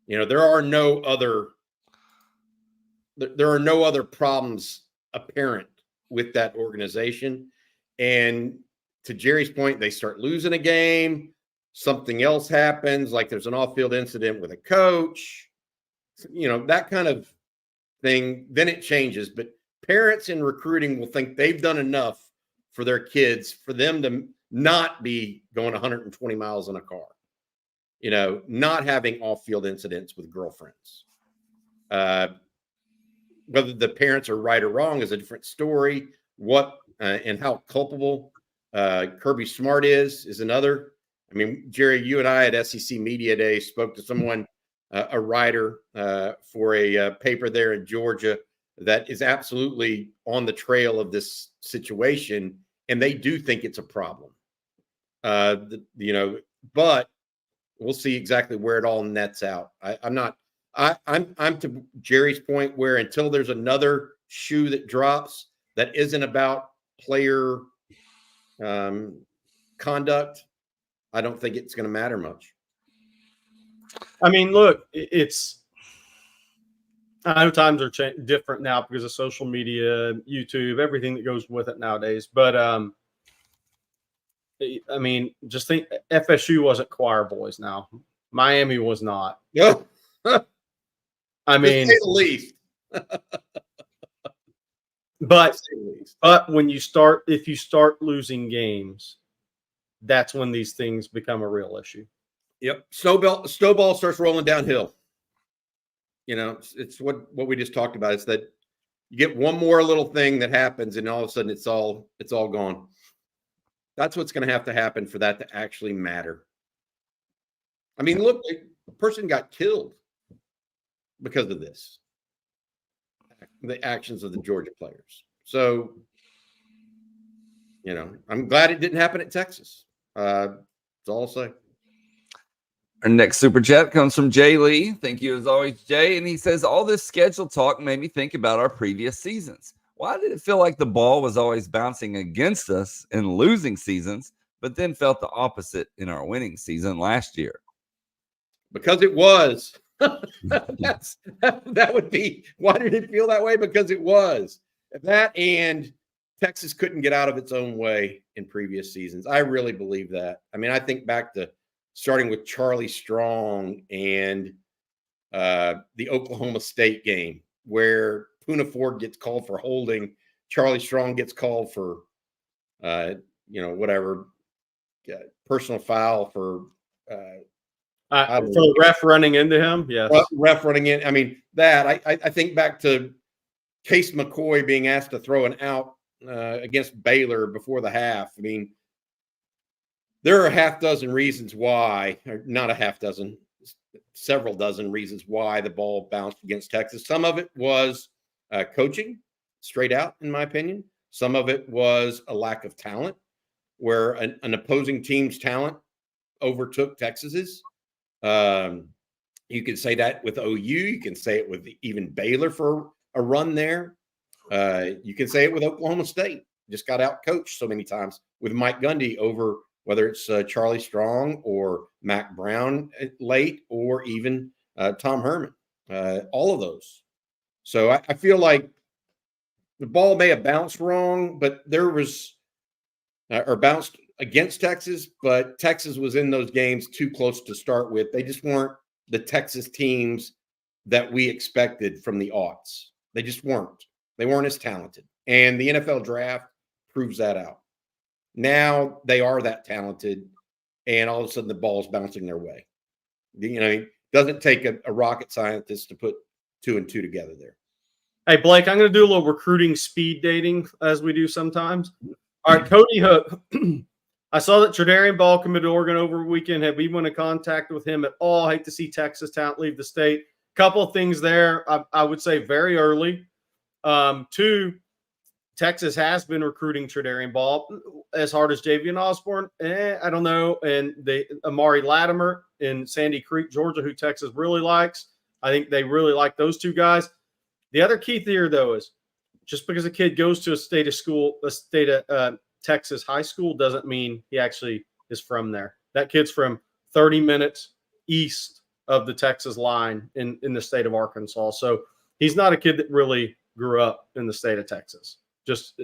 There are no other problems apparent with that organization. And to Jerry's point, they start losing a game. Something else happens, like there's an off-field incident with a coach, that kind of thing. Then it changes. But parents in recruiting will think they've done enough for their kids for them to not be going 120 miles in a car, not having off-field incidents with girlfriends. Whether the parents are right or wrong is a different story. What and how culpable Kirby Smart is another. I mean, Jerry, you and I at SEC Media Day spoke to someone, a writer for a paper there in Georgia that is absolutely on the trail of this situation, and they do think it's a problem. But we'll see exactly where it all nets out. I'm to Jerry's point where until there's another shoe that drops that isn't about player conduct, I don't think it's going to matter much.
I mean, look, I know times are different now because of social media, YouTube, everything that goes with it nowadays. But I mean, just think FSU wasn't choir boys now. Miami was not.
Yeah.
I mean,
to say the least.
But if you start losing games, that's when these things become a real issue.
Yep. Snowball starts rolling downhill. It's what we just talked about. It's that you get one more little thing that happens and all of a sudden it's all gone. That's what's going to have to happen for that to actually matter. I mean, look, a person got killed because of this. The actions of the Georgia players. So, I'm glad it didn't happen at Texas. That's all I'll say.
Our next super chat comes from Jay Lee. Thank you as always, Jay. And he says, all this schedule talk made me think about our previous seasons. Why did it feel like the ball was always bouncing against us in losing seasons, but then felt the opposite in our winning season last year?
Because it was. That would be, why did it feel that way? Because it was. That and Texas couldn't get out of its own way in previous seasons. I really believe that. I mean, I think back to starting with Charlie Strong and the Oklahoma State game where Puna Ford gets called for holding. Charlie Strong gets called for, personal foul for
the ref running into him. Yes.
Ref running in. I mean, I think back to Case McCoy being asked to throw an out against Baylor before the half. I mean, there are a half dozen reasons why, or not a half dozen, several dozen reasons why the ball bounced against Texas. Some of it was coaching, straight out, in my opinion. Some of it was a lack of talent, where an opposing team's talent overtook Texas's. You can say that with OU. You can say it with even Baylor for a run there. You can say it with Oklahoma State. Just got out coached so many times with Mike Gundy over whether it's Charlie Strong or Mac Brown late or even Tom Herman. All of those. So I feel like the ball may have bounced wrong, but there was or bounced against Texas, but Texas was in those games too close to start with. They just weren't the Texas teams that we expected from the aughts. They just weren't. They weren't as talented. And the NFL draft proves that out. Now they are that talented, and all of a sudden the ball's bouncing their way. It doesn't take a rocket scientist to put 2 and 2 together there.
Hey, Blake, I'm going to do a little recruiting speed dating as we do sometimes. All right, Cody Hook. I saw that Tredarian Ball committed to Oregon over the weekend. Have we been in contact with him at all? I hate to see Texas talent leave the state. Couple of things there. I would say very early. 2, Texas has been recruiting Tredarian Ball as hard as Javian Osborne. I don't know. And Amari Latimer in Sandy Creek, Georgia, who Texas really likes. I think they really like those 2 guys. The other key theory, though, is just because a kid goes to a state of Texas high school doesn't mean he actually is from there. That kid's from 30 minutes east of the Texas line in the state of Arkansas. So he's not a kid that really grew up in the state of Texas. Just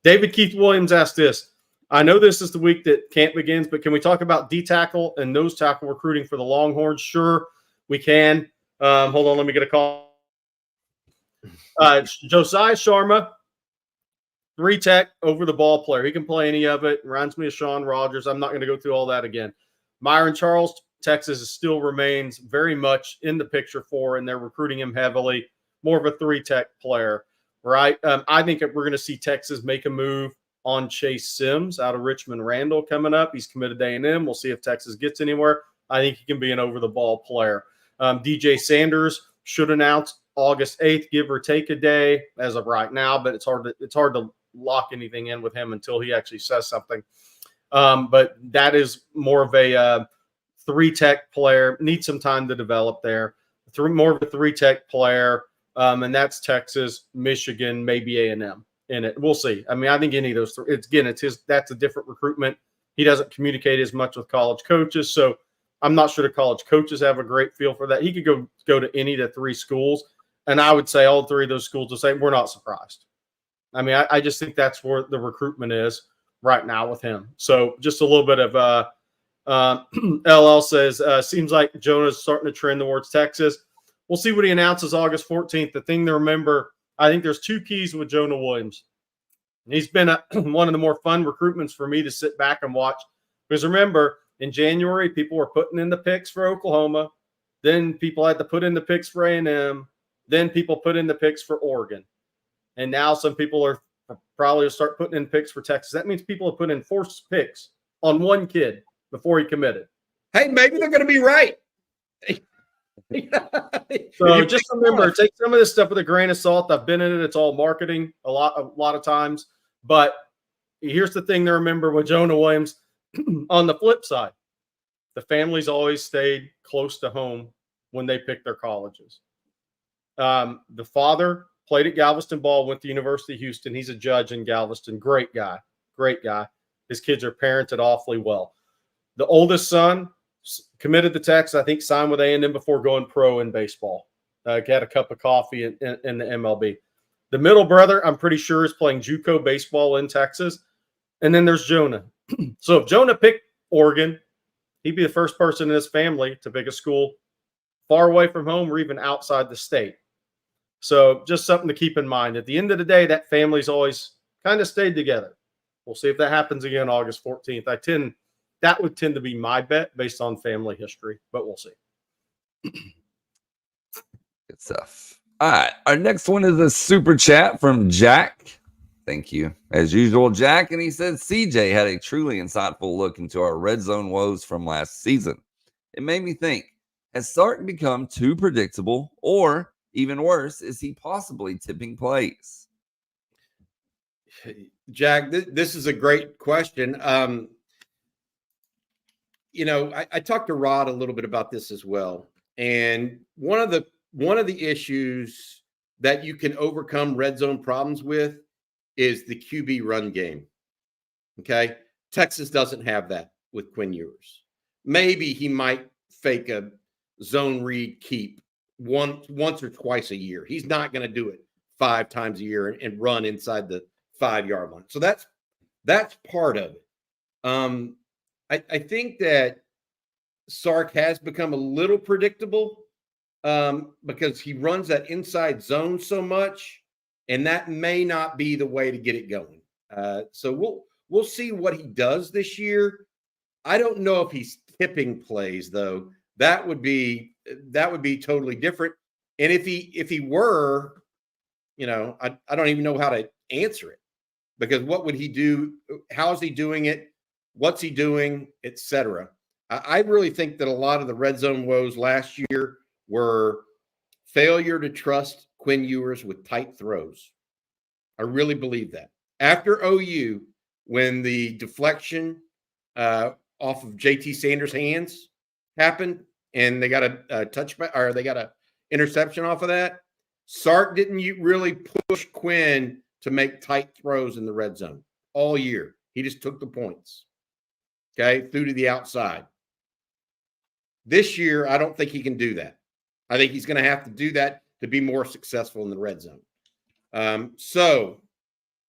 David Keith Williams asked this. I know this is the week that camp begins, but can we talk about D-tackle and nose tackle recruiting for the Longhorns? Sure, we can. Hold on, let me get a call. Josiah Sharma, 3-tech over the ball player. He can play any of it. Reminds me of Sean Rogers. I'm not going to go through all that again. Myron Charles, Texas still remains very much in the picture for, and they're recruiting him heavily. More of a 3-tech player, right? I think we're going to see Texas make a move on Chase Sims out of Richmond Randall coming up. He's committed to A&M. We'll see if Texas gets anywhere. I think he can be an over-the-ball player. DJ Sanders should announce August 8th, give or take a day as of right now, but it's hard to lock anything in with him until he actually says something. But that is more of a 3-tech player. Needs some time to develop there. More of a 3-tech player, and that's Texas, Michigan, maybe A&M in it. We'll see. I mean, I think any of those 3. That's a different recruitment. He doesn't communicate as much with college coaches, so I'm not sure the college coaches have a great feel for that. He could go to any of the 3 schools, and I would say all 3 of those schools will say, we're not surprised. I mean, I just think that's where the recruitment is right now with him. So just a little bit of LL says, seems like Jonah's starting to trend towards Texas. We'll see what he announces August 14th. The thing to remember, I think there's 2 keys with Jonah Williams. He's been one of the more fun recruitments for me to sit back and watch. Because remember, in January, people were putting in the picks for Oklahoma. Then people had to put in the picks for A&M. Then people put in the picks for Oregon. And now some people are probably start putting in picks for Texas. That means people have put in 4 picks on one kid before he committed.
Hey, maybe they're going to be right.
So just remember, take some of this stuff with a grain of salt. I've been in it. It's all marketing a lot of times. But here's the thing to remember with Jonah Williams. On the flip side, the families always stayed close to home when they picked their colleges. The father played at Galveston Ball, went to University of Houston. He's a judge in Galveston. Great guy. His kids are parented awfully well. The oldest son committed to Texas, I think signed with A&M before going pro in baseball. Had a cup of coffee in the MLB. The middle brother, I'm pretty sure, is playing JUCO baseball in Texas. And then there's Jonah. So if Jonah picked Oregon, he'd be the first person in his family to pick a school far away from home or even outside the state. So just something to keep in mind. At the end of the day, that family's always kind of stayed together. We'll see if that happens again August 14th. That would tend to be my bet based on family history, but we'll see.
Good stuff. All right. Our next one is a super chat from Jack. Thank you. As usual, Jack. And he said, CJ had a truly insightful look into our red zone woes from last season. It made me think, has Sark become too predictable, or even worse, is he possibly tipping plays?
Jack, this is a great question. I talked to Rod a little bit about this as well. And one of the issues that you can overcome red zone problems with is the QB run game. Okay. Texas doesn't have that with Quinn Ewers. Maybe he might fake a zone read keep once or twice a year. He's not going to do it 5 times a year and run inside the 5-yard line. So that's part of it. I think that Sark has become a little predictable because he runs that inside zone so much, and that may not be the way to get it going. So We'll see what he does this year. I don't know if he's tipping plays, though. That would be totally different. And if he were, I don't even know how to answer it, because what would he do? How is he doing it? What's he doing, et cetera? I really think that a lot of the red zone woes last year were failure to trust Quinn Ewers with tight throws. I really believe that. After OU, when the deflection off of JT Sanders' hands happened and they got a touchback, or they got a interception off of that, Sark didn't really push Quinn to make tight throws in the red zone all year. He just took the points, okay, through to the outside. This year, I don't think he can do that. I think he's going to have to do that to be more successful in the red zone. So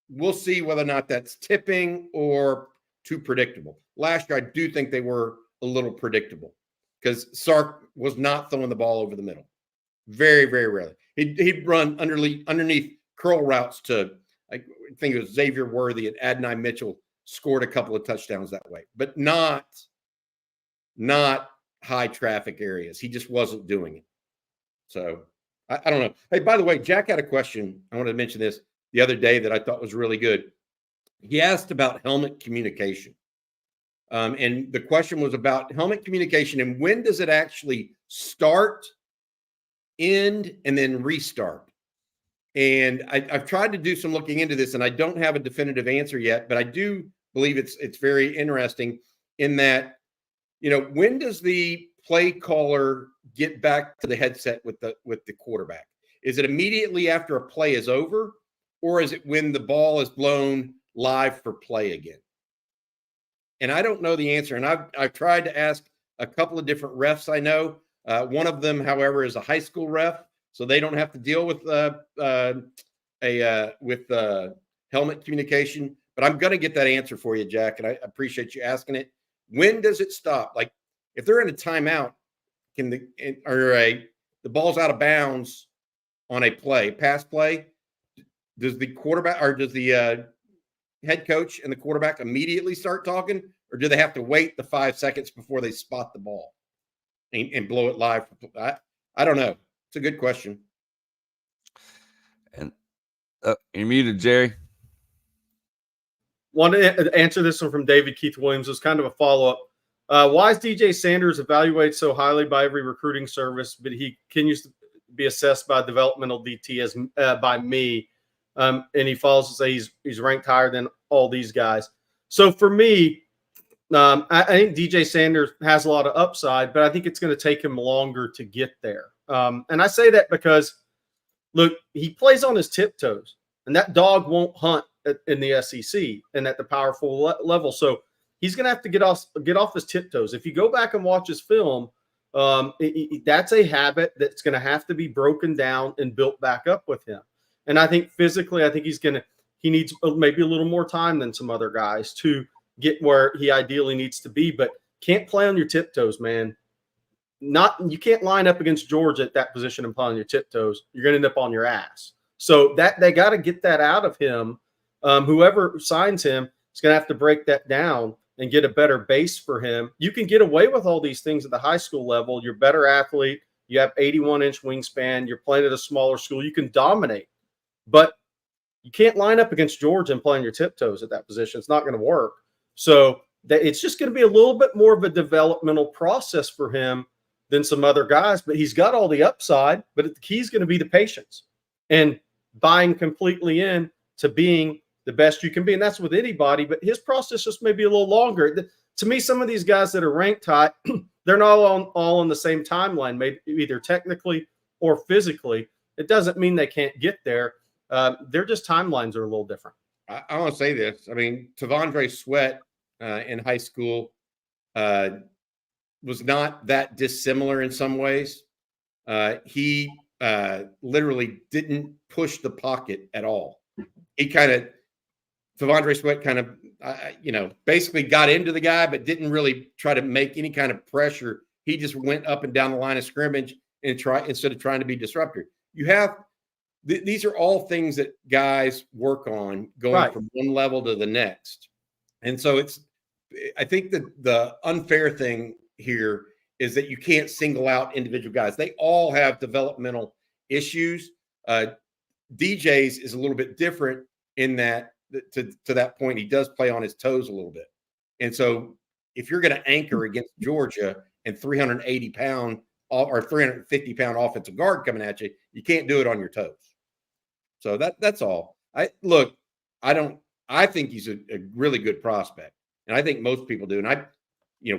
we'll see whether or not that's tipping or too predictable. Last year, I do think they were a little predictable because Sark was not throwing the ball over the middle. Very, very rarely. He'd run underneath curl routes to, I think it was Xavier Worthy and Adonai Mitchell scored a couple of touchdowns that way, but not high traffic areas. He just wasn't doing it. So I don't know. Hey, by the way, Jack had a question. I wanted to mention this the other day that I thought was really good. He asked about helmet communication. And the question was about helmet communication and when does it actually start, end, and then restart. And I've tried to do some looking into this, and I don't have a definitive answer yet, but I do believe it's very interesting in that, when does the play caller get back to the headset with the quarterback? Is it immediately after a play is over, or is it when the ball is blown live for play again? And I don't know the answer. And I've tried to ask a couple of different refs I know. One of them, however, is a high school ref, so they don't have to deal with helmet communication. But I'm going to get that answer for you, Jack, and I appreciate you asking it. When does it stop? Like if they're in a timeout, the ball's out of bounds on a pass play, does the quarterback or does the head coach and the quarterback immediately start talking, or do they have to wait the 5 seconds before they spot the ball and blow it live? I don't know. It's a good question.
And you're muted, Jerry.
Want to answer this one from David Keith Williams. It's kind of a follow-up. Why is DJ Sanders evaluated so highly by every recruiting service, but he continues to be assessed by developmental DT as by me? And he follows to say he's ranked higher than all these guys. So for me, I think DJ Sanders has a lot of upside, but I think it's going to take him longer to get there. And I say that because, look, he plays on his tiptoes, and that dog won't hunt in the SEC and at the powerful level. So he's going to have to get off his tiptoes. If you go back and watch his film, that's a habit that's going to have to be broken down and built back up with him. And I think physically, he needs maybe a little more time than some other guys to get where he ideally needs to be, but can't play on your tiptoes, man. You can't line up against Georgia at that position and play on your tiptoes. You're going to end up on your ass. So that they got to get that out of him. Whoever signs him is going to have to break that down and get a better base for him. You can get away with all these things at the high school level. You're a better athlete. You have 81-inch wingspan. You're playing at a smaller school. You can dominate. But you can't line up against Georgia and play on your tiptoes at that position. It's not going to work. So it's just going to be a little bit more of a developmental process for him than some other guys. But he's got all the upside. But the key is going to be the patience and buying completely in to being the best you can be. And that's with anybody. But his process just may be a little longer. To me, some of these guys that are ranked high, they're not all on the same timeline, maybe either technically or physically. It doesn't mean they can't get there. Their just timelines are a little different.
I want to say this. I mean, Tavondre Sweat in high school was not that dissimilar in some ways. He literally didn't push the pocket at all. Tavondre Sweat kind of, basically got into the guy, but didn't really try to make any kind of pressure. He just went up and down the line of scrimmage and instead of trying to be disruptive. These are all things that guys work on going from one level to the next. And so I think that the unfair thing here is that you can't single out individual guys. They all have developmental issues. DJ's is a little bit different in that to that point, he does play on his toes a little bit. And so if you're going to anchor against Georgia and 380-pound or 350-pound offensive guard coming at you, you can't do it on your toes. So that's all. I think he's a really good prospect. And I think most people do. And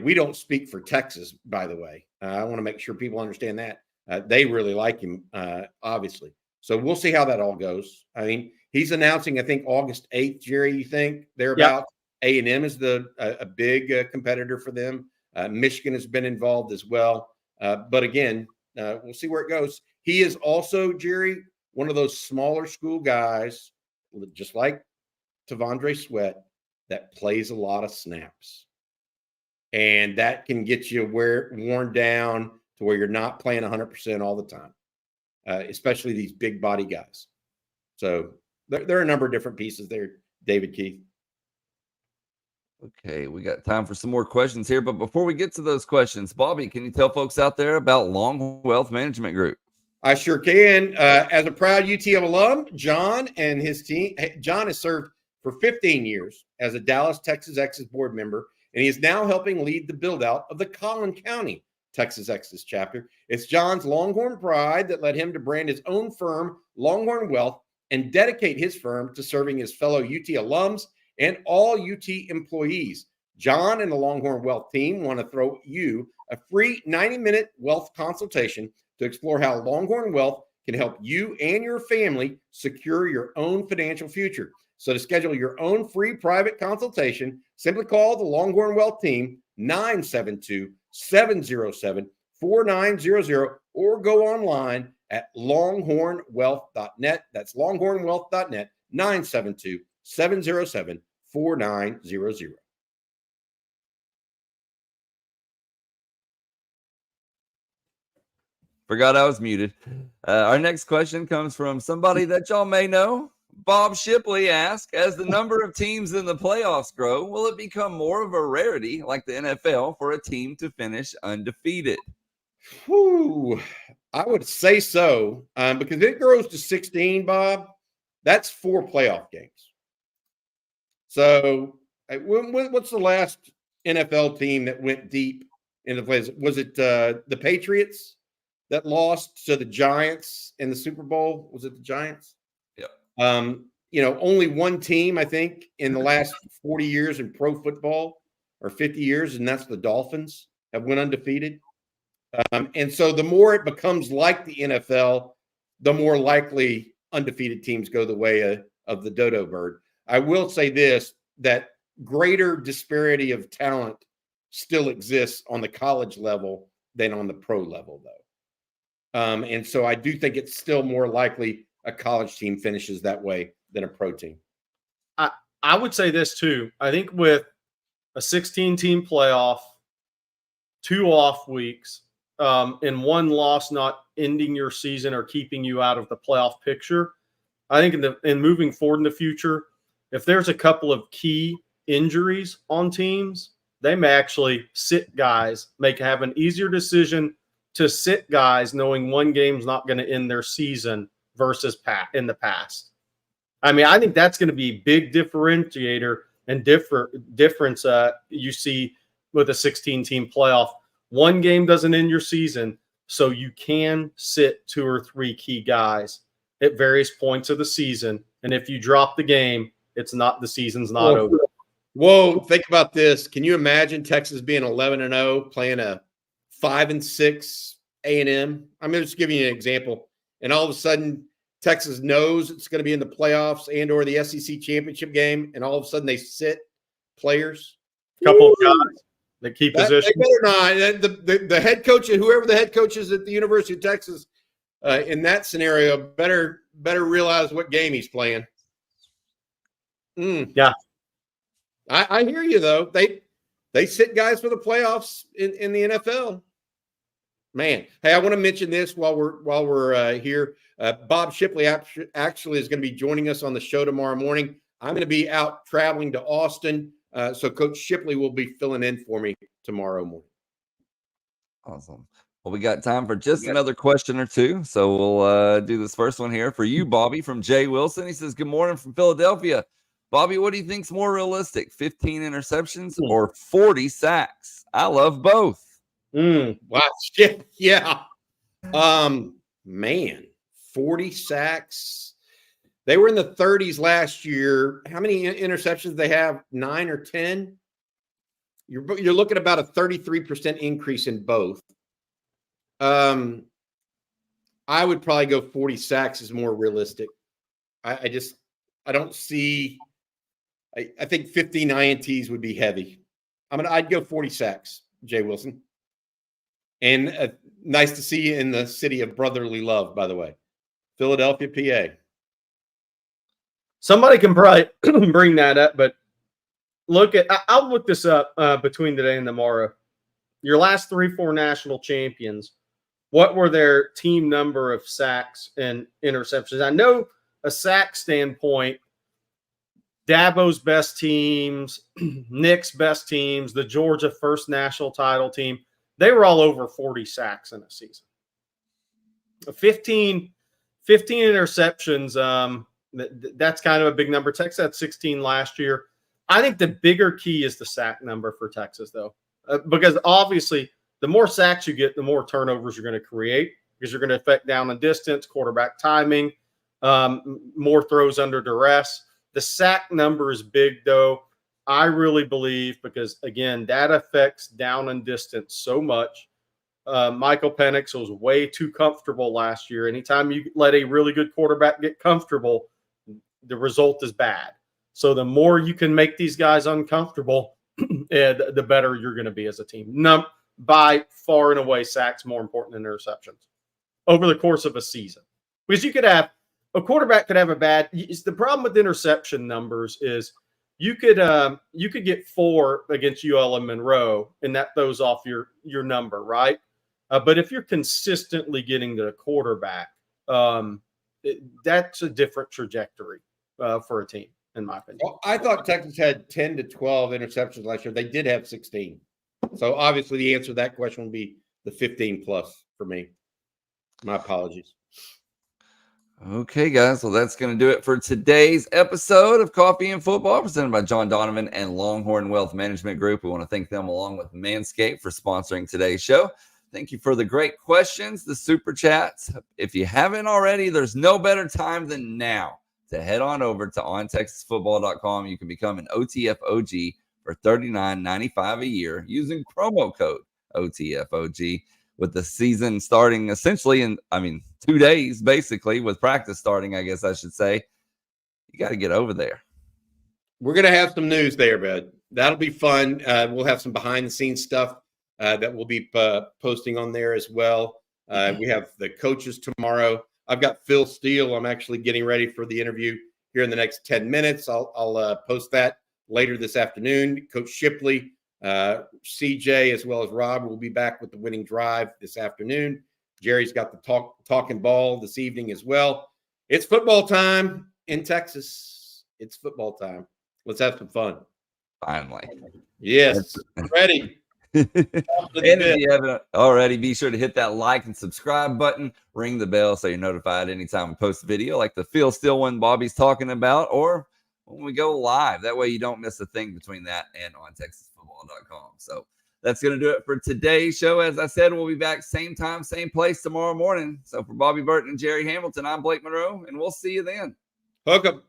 we don't speak for Texas, by the way. I want to make sure people understand that. They really like him, obviously. So we'll see how that all goes. I mean, he's announcing, I think, August 8th, Jerry, you think, thereabouts. Yep. A&M is a big competitor for them. Michigan has been involved as well. But again, we'll see where it goes. He is also, Jerry, one of those smaller school guys, just like Tavondre Sweat, that plays a lot of snaps. And that can get you worn down to where you're not playing 100% all the time, especially these big body guys. So there are a number of different pieces there, David Keith.
Okay, we got time for some more questions here. But before we get to those questions, Bobby, can you tell folks out there about Longhorn Wealth Management Group?
I sure can. As a proud UTF alum, John and his team, John has served for 15 years as a Dallas, Texas Exes board member, and he is now helping lead the build-out of the Collin County Texas Exes chapter. It's John's Longhorn pride that led him to brand his own firm, Longhorn Wealth, and dedicate his firm to serving his fellow UT alums and all UT employees. John and the Longhorn Wealth team want to throw you a free 90-minute wealth consultation to explore how Longhorn Wealth can help you and your family secure your own financial future. So to schedule your own free private consultation, simply call the Longhorn Wealth team 972-707-4900 or go online at longhornwealth.net. That's longhornwealth.net, 972-707-4900.
Forgot I was muted. Our next question comes from somebody that y'all may know. Bob Shipley asked, as the number of teams in the playoffs grow, will it become more of a rarity like the NFL for a team to finish undefeated?
Whew, I would say so, because it grows to 16, Bob. That's 4 playoff games. So what's the last NFL team that went deep in the playoffs? Was it the Patriots that lost to the Giants in the Super Bowl? Was it the Giants?
Yeah.
Only one team, I think, in the last 40 years in pro football, or 50 years, and that's the Dolphins, have went undefeated. And so the more it becomes like the NFL, the more likely undefeated teams go the way of the dodo bird. I will say this, that greater disparity of talent still exists on the college level than on the pro level, though. And so I do think it's still more likely a college team finishes that way than a pro team.
I would say this too. I think with a 16-team playoff, 2 off weeks, and 1 loss not ending your season or keeping you out of the playoff picture, I think in moving forward in the future, if there's a couple of key injuries on teams, they may actually sit guys, have an easier decision to sit guys knowing one game's not going to end their season versus in the past. I mean, I think that's going to be a big differentiator and difference you see with a 16-team playoff. One game doesn't end your season, so you can sit 2 or 3 key guys at various points of the season. And if you drop the game, the season's not over.
Whoa, think about this. Can you imagine Texas being 11-0 playing a 5-6 A&M? I'm just giving you an example. And all of a sudden, Texas knows it's going to be in the playoffs and or the SEC championship game, and all of a sudden they sit players.
Couple of guys that keep position.
They better not. The head coach, whoever the head coach is at the University of Texas, in that scenario, better realize what game he's playing.
Yeah.
I hear you, though. They sit guys for the playoffs in the NFL. Man, hey, I want to mention this while we're here. Bob Shipley actually is going to be joining us on the show tomorrow morning. I'm going to be out traveling to Austin So Coach Shipley will be filling in for me tomorrow morning.
Awesome. Well, we got time for just another question or two. So we'll do this first one here for you, Bobby, from Jay Wilson. He says, good morning from Philadelphia. Bobby, what do you think's more realistic, 15 interceptions or 40 sacks? I love both.
Wow. Yeah. Man, 40 sacks. They were in the 30s last year. How many interceptions did they have? 9 or 10? You're looking about a 33% increase in both. I would probably go 40 sacks is more realistic. I don't see. I think 15 INTs would be heavy. I'd go 40 sacks, Jay Wilson. And nice to see you in the city of brotherly love, by the way, Philadelphia, PA.
Somebody can probably bring that up, but I'll look this up between today and tomorrow. Your last 3-4 national champions, what were their team number of sacks and interceptions? I know a sack standpoint, Dabo's best teams, Nick's best teams, the Georgia first national title team, they were all over 40 sacks in a season. 15 interceptions, that's kind of a big number. Texas had 16 last year. I think the bigger key is the sack number for Texas, though, because obviously the more sacks you get, the more turnovers you're going to create because you're going to affect down and distance, quarterback timing, more throws under duress. The sack number is big, though. I really believe because, again, that affects down and distance so much. Michael Penix was way too comfortable last year. Anytime you let a really good quarterback get comfortable, the result is bad. So the more you can make these guys uncomfortable, the better you're going to be as a team. By far and away, sacks more important than interceptions over the course of a season. Because you could have a quarterback could have a bad. The problem with interception numbers is you could get 4 against ULM Monroe, and that throws off your number, right? But if you're consistently getting to the quarterback, that's a different trajectory for a team, in my opinion.
Well, I thought Texas had 10 to 12 interceptions last year. They did have 16. So obviously the answer to that question would be the 15 plus for me. My apologies.
Okay, guys. Well, that's going to do it for today's episode of Coffee and Football, presented by John Donovan and Longhorn Wealth Management Group. We want to thank them along with Manscape for sponsoring today's show. Thank you for the great questions, the super chats. If you haven't already, there's no better time than now to head on over to ontexasfootball.com. You can become an OTF OG for $39.95 a year using promo code OTFOG. With the season starting essentially in, 2 days, basically, with practice starting, I guess I should say. You got to get over there.
We're going to have some news there, bud. That'll be fun. We'll have some behind-the-scenes stuff that we'll be posting on there as well. We have the coaches tomorrow. I've got Phil Steele. I'm actually getting ready for the interview here in the next 10 minutes. I'll post that later this afternoon. Coach Shipley, CJ, as well as Rob will be back with the winning drive this afternoon. Jerry's got the talking ball this evening as well. It's football time in Texas. It's football time. Let's have some fun.
Finally.
Yes. Ready.
And if you haven't already, be sure to hit that like and subscribe button. Ring the bell so you're notified anytime we post a video like the Phil Steele one Bobby's talking about, or when we go live. That way you don't miss a thing between that and on TexasFootball.com. So that's going to do it for today's show. As I said, we'll be back same time, same place tomorrow morning. So for Bobby Burton and Jerry Hamilton, I'm Blake Monroe, and we'll see you then.
Hook 'em.